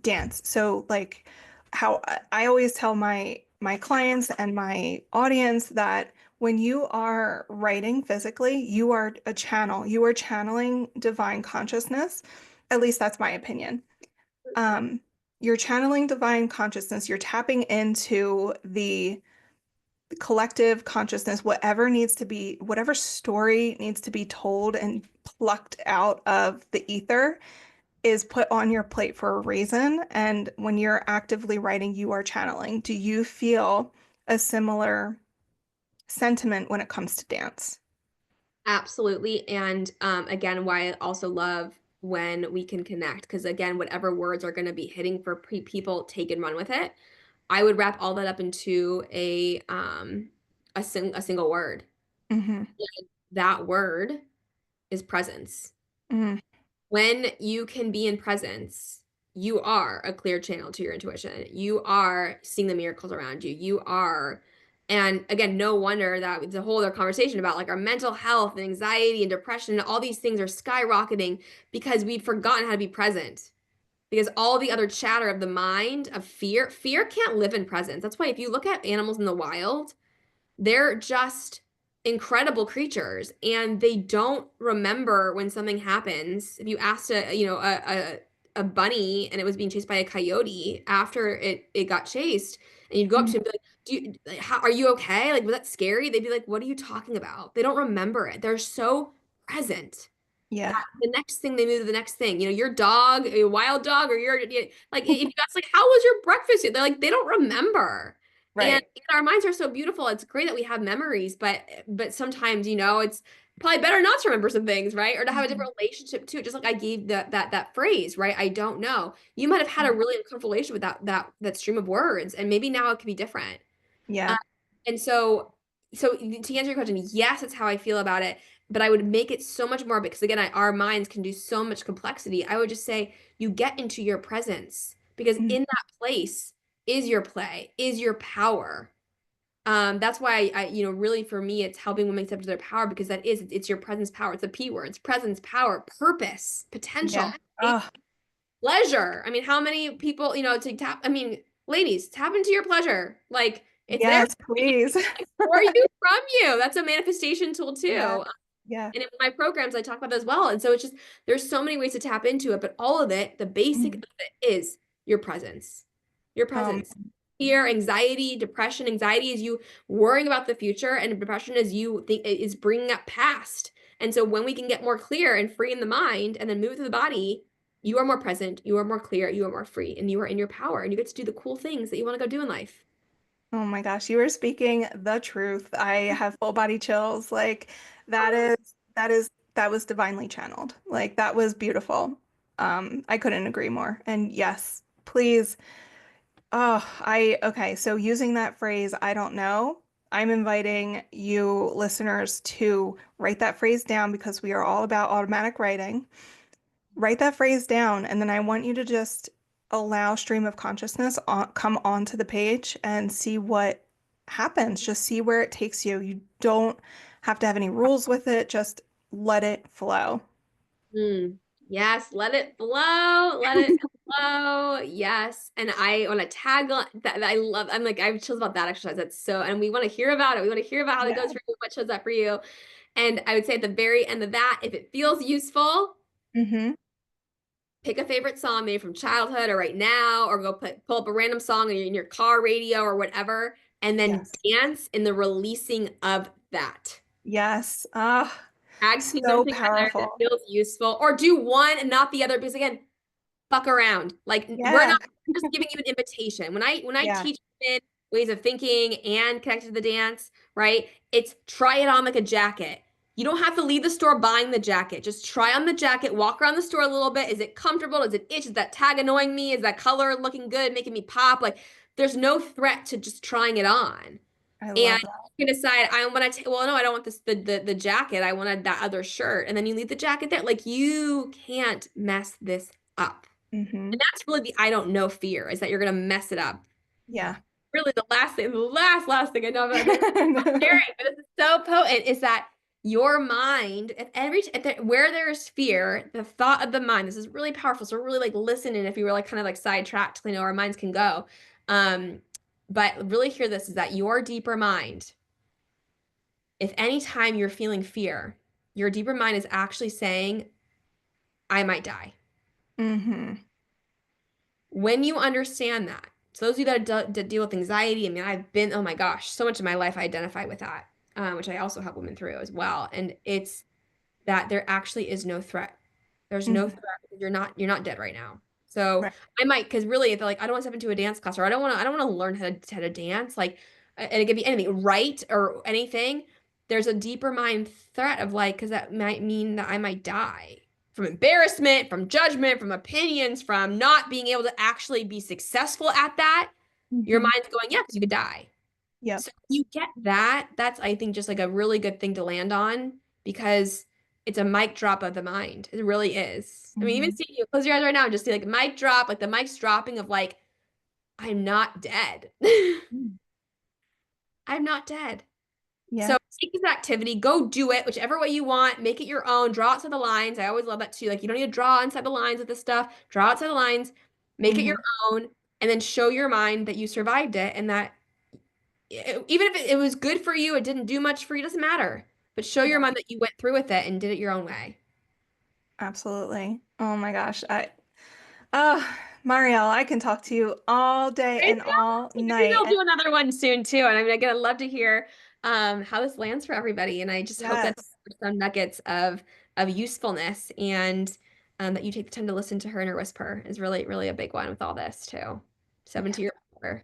dance. So like how I always tell my clients and my audience that when you are writing physically, you are a channel. You are channeling divine consciousness. At least that's my opinion. Um, you're channeling divine consciousness. You're tapping into the collective consciousness, whatever needs to be, whatever story needs to be told and plucked out of the ether is put on your plate for a reason. And when you're actively writing, you are channeling. Do you feel a similar sentiment when it comes to dance? Absolutely. And again, why I also love when we can connect, because again, whatever words are going to be hitting for people, take and run with it. I would wrap all that up into a single word. Hmm. That word is presence. Hmm. When you can be in presence, you are a clear channel to your intuition. You are seeing the miracles around you. You are, and again, no wonder that it's a whole other conversation about like our mental health and anxiety and depression and all these things are skyrocketing because we've forgotten how to be present. Because all the other chatter of the mind of fear can't live in presence. That's why if you look at animals in the wild, they're just incredible creatures and they don't remember when something happens. If you asked a bunny and it was being chased by a coyote after it got chased and you'd go up to it and be like, how are you okay? Like, was that scary? They'd be like, what are you talking about? They don't remember it. They're so present Yeah. that the next thing they move to the next thing. Your dog, a wild dog, or like if you ask like, how was your breakfast? They're like, they don't remember. And Right. our minds are so beautiful. It's great that we have memories, but sometimes, it's probably better not to remember some things, right? Or to have a Mhm. different relationship to it. Just like I gave that phrase, right? I don't know. You might have had a really uncomfortable relationship with that stream of words, and maybe now it could be different. Yeah. And so to answer your question, yes, that's how I feel about it. But I would make it so much more because again, our minds can do so much complexity. I would just say you get into your presence because Mhm. in that place is your play, is your power. That's why really for me, it's helping women step into their power because it's your presence power. It's the P word. It's presence, power, purpose, potential, Yeah. Oh, pleasure. I mean, how many people, to tap, I mean, ladies, tap into your pleasure. Like it's there. yes, please. Pour you from you. That's a manifestation tool Yeah. too. Yeah. And in my programs, I talk about that as well. And so it's just, there's so many ways to tap into it, but all of it, the basic Mhm. of it is your presence. Your Um, presence. Fear, anxiety, depression. Anxiety is you worrying about the future, and depression is you think is bringing up past. And so when we can get more clear and free in the mind and then move through the body, you are more present, you are more clear, you are more free, and you are in your power, and you get to do the cool things that you want to go do in life. oh my gosh, you were speaking the truth. I have full body chills. Like that was divinely channeled. Like that was beautiful. I couldn't agree more. And yes, please. Oh, okay. So using that phrase, I don't know. I'm inviting you listeners to write that phrase down because we are all about automatic writing. Write that phrase down, and then I want you to just allow stream of consciousness come onto the page and see what happens. Just see where it takes you. You don't have to have any rules with it. Just let it flow. Mm. Yes, let it flow, let it flow. Yes. And I want to tag on that. I'm like, I have chills about that exercise. That's so, and we want to hear about it. We want to hear about how that Yeah. goes for you, what shows up for you. And I would say at the very end of that, if it feels useful, Hmm. pick a favorite song, maybe from childhood or right now, or pull up a random song in your car radio or whatever, and then Yes. dance in the releasing of that. Yes. Ah, Tag team them so together if it powerful. feels useful, or do one and not the other. Because again, fuck around. Like we're Yeah. not I'm just giving you an invitation. When I Yeah. teach women ways of thinking and connected to the dance, right? It's try it on like a jacket. You don't have to leave the store buying the jacket. Just try on the jacket, walk around the store a little bit. Is it comfortable? Does it itch? Is that tag annoying me? Is that color looking good, making me pop? Like, there's no threat to just trying it on. I And love that. you can decide, I want to, well, no, I don't want this, the jacket. I wanted that other shirt. And then you leave the jacket there. Like, you can't mess this up. Hmm. And that's really the I don't know fear, is that you're going to mess it up. Yeah. Really, the last thing, the last thing I know about this, sharing, but this is so potent, is that your mind, where there's fear, the thought of the mind, this is really powerful. So we're really like listening if you were like kind of like sidetracked, you know, our minds can go. Um, but really hear this, is that your deeper mind, if anytime you're feeling fear, your deeper mind is actually saying, I might die. Hmm. When you understand that, so those of you that deal with anxiety, I mean, I've been, oh my gosh, so much of my life I identify with that, which I also help women through as well. And it's that there actually is no threat. There's no Hmm. threat. You're not dead right now. So Right. I might, because really, if they're like, I don't want to step into a dance class, or I don't want to learn how to dance, like, and it could be anything, right, or anything. There's a deeper mind threat of like, because that might mean that I might die from embarrassment, from judgment, from opinions, from not being able to actually be successful at that. Your Hmm. mind's going, yeah, because you could die. Yep. So you get that. That's, I think, just like a really good thing to land on, because it's a mic drop of the mind. It really is. I mean, even Hmm. see you close your eyes right now and just see like mic drop, like the mic's dropping of like, I'm not dead. I'm not dead. Yeah. So take this activity, go do it, whichever way you want, make it your own, draw outside the lines. I always love that too. Like, you don't need to draw inside the lines with this stuff. Draw outside the lines, make it your Hmm. own, and then show your mind that you survived it, and that even if it was good for you, it didn't do much for you, doesn't matter. But show your Yeah. mind that you went through with it and did it your own way. Absolutely. Oh my gosh. Marielle, I can talk to you all day Right? and all Maybe night. we'll And do another one soon too. And I mean, again, I'd love to hear how this lands for everybody. And I just hope that yes. there's some nuggets of usefulness, and that you take the time to listen to her inner whisper is really, really a big one with all this too. Step Yeah. into your power.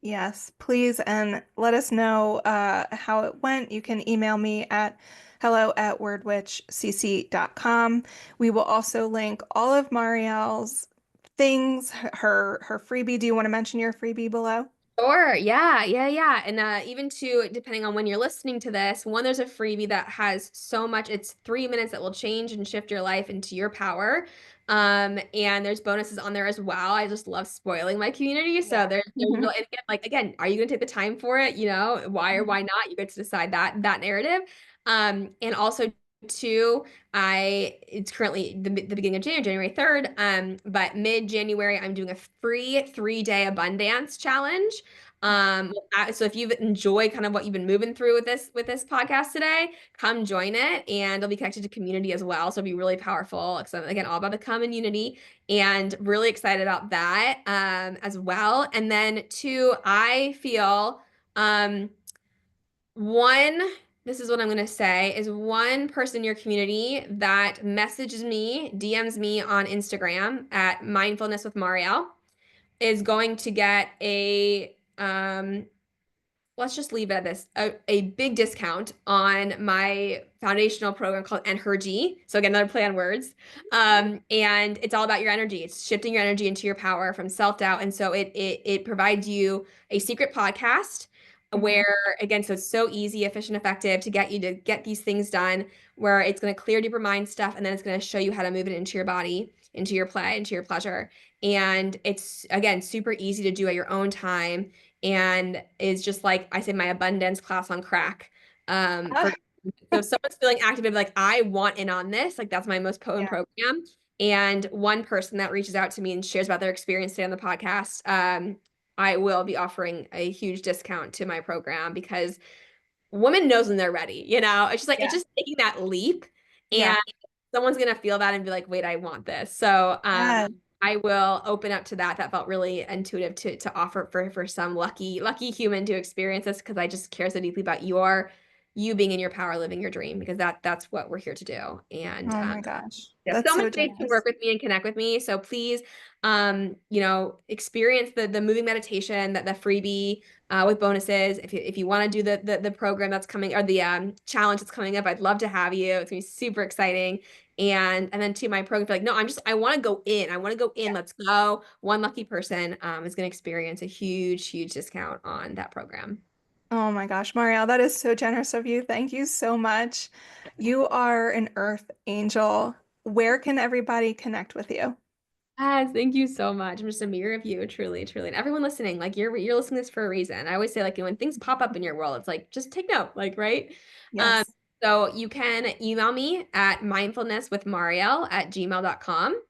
Yes, please. And let us know how it went. You can email me at hello@wordwitchcc.com. We will also link all of Marielle's things, her freebie. Do you want to mention your freebie below? Sure. Yeah. Yeah. Yeah. And even to, depending on when you're listening to this, one, there's a freebie that has so much. It's 3 minutes that will change and shift your life into your power. And there's bonuses on there as well. I just love spoiling my community. So Yeah. there's really, and again, like, again, are you going to take the time for it? You know, why or why not? You get to decide that narrative. And also two, it's currently the beginning of January 3rd. But mid-January, I'm doing a free 3-day abundance challenge. So if you've enjoyed kind of what you've been moving through with this podcast today, come join it, and it'll be connected to community as well. So it'll be really powerful. Because I'm, again, all about the community, and really excited about that as well. And then two, I feel one, this is what I'm going to say, is one person in your community that messages me, DMs me on Instagram at mindfulnesswithmariel is going to get let's just leave it at this, a big discount on my foundational program called ENHERGY. So again, another play on words. And it's all about your energy. It's shifting your energy into your power from self-doubt. And so it provides you a secret podcast Mhm. where, again, so it's so easy, efficient, effective to get you to get these things done, where it's going to clear deeper mind stuff, and then it's going to show you how to move it into your body, into your play, into your pleasure. And it's, again, super easy to do at your own time, and is just like I say, my abundance class on crack. For Ah, So if someone's feeling active, like I want in on this, like that's my most potent yeah. program. And one person that reaches out to me and shares about their experience today on the podcast, I will be offering a huge discount to my program, because woman knows when they're ready. It's just like, it's Yeah. just taking that leap, Yeah. and someone's gonna feel that and be like, wait, I want this. So Yeah. I will open up to that. That felt really intuitive to offer for some lucky human to experience this, because I just care so deeply about your you being in your power, living your dream, because that's what we're here to do. And Oh my gosh. yeah, That's so so much ways to generous. work with me and connect with me. So please, experience the moving meditation, that the freebie with bonuses. If you want to do the program that's coming, or the challenge that's coming up, I'd love to have you. It's gonna be super exciting. And then to my program, if you're like, no, I want to go in. I want to go in. Let's go. One lucky person is gonna experience a huge, huge discount on that program. Oh my gosh, Marielle, that is so generous of you. Thank you so much. You are an earth angel. Where can everybody connect with you? Yes, thank you so much. I'm just a mirror of you, truly, truly. And everyone listening, like you're listening to this for a reason. I always say, like, when things pop up in your world, it's like just take note, like, right? Um, Yes. so you can email me at mindfulnesswithmariel@gmail.com.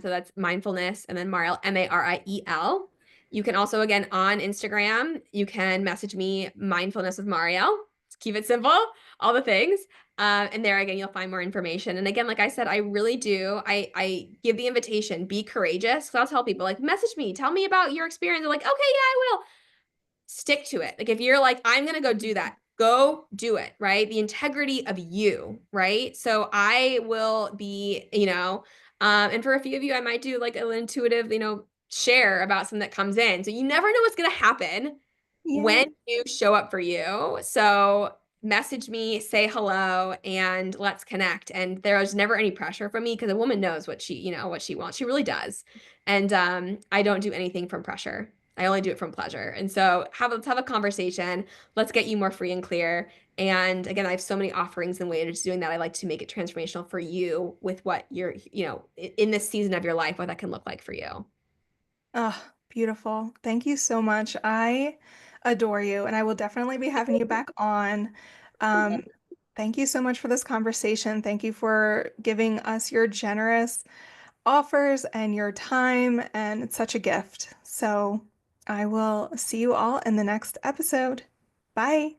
So that's mindfulness and then Mariel, Mariel. You can also, again, on Instagram, you can message me mindfulness with Mariel. Keep it simple, all the things. And there again, you'll find more information. And again, like I said, I really do. I give the invitation, be courageous. So I'll tell people, like, message me, tell me about your experience. They're like, okay, yeah, I will. Stick to it. Like if you're like, I'm gonna go do that, go do it, right? The integrity of you, right? So I will be, and for a few of you, I might do like an intuitive, share about something that comes in. So you never know what's gonna happen Yeah. when you show up for you. So message me, say hello, and let's connect. And there is never any pressure from me because a woman knows what she wants. She really does. And I don't do anything from pressure. I only do it from pleasure. And so let's have a conversation. Let's get you more free and clear. And again, I have so many offerings and ways of doing that. I like to make it transformational for you with what you're, in this season of your life, what that can look like for you. Oh, beautiful. Thank you so much. I adore you, and I will definitely be having you back on. Um, Thank you so much for this conversation. Thank you for giving us your generous offers and your time, and it's such a gift. So I will see you all in the next episode. Bye.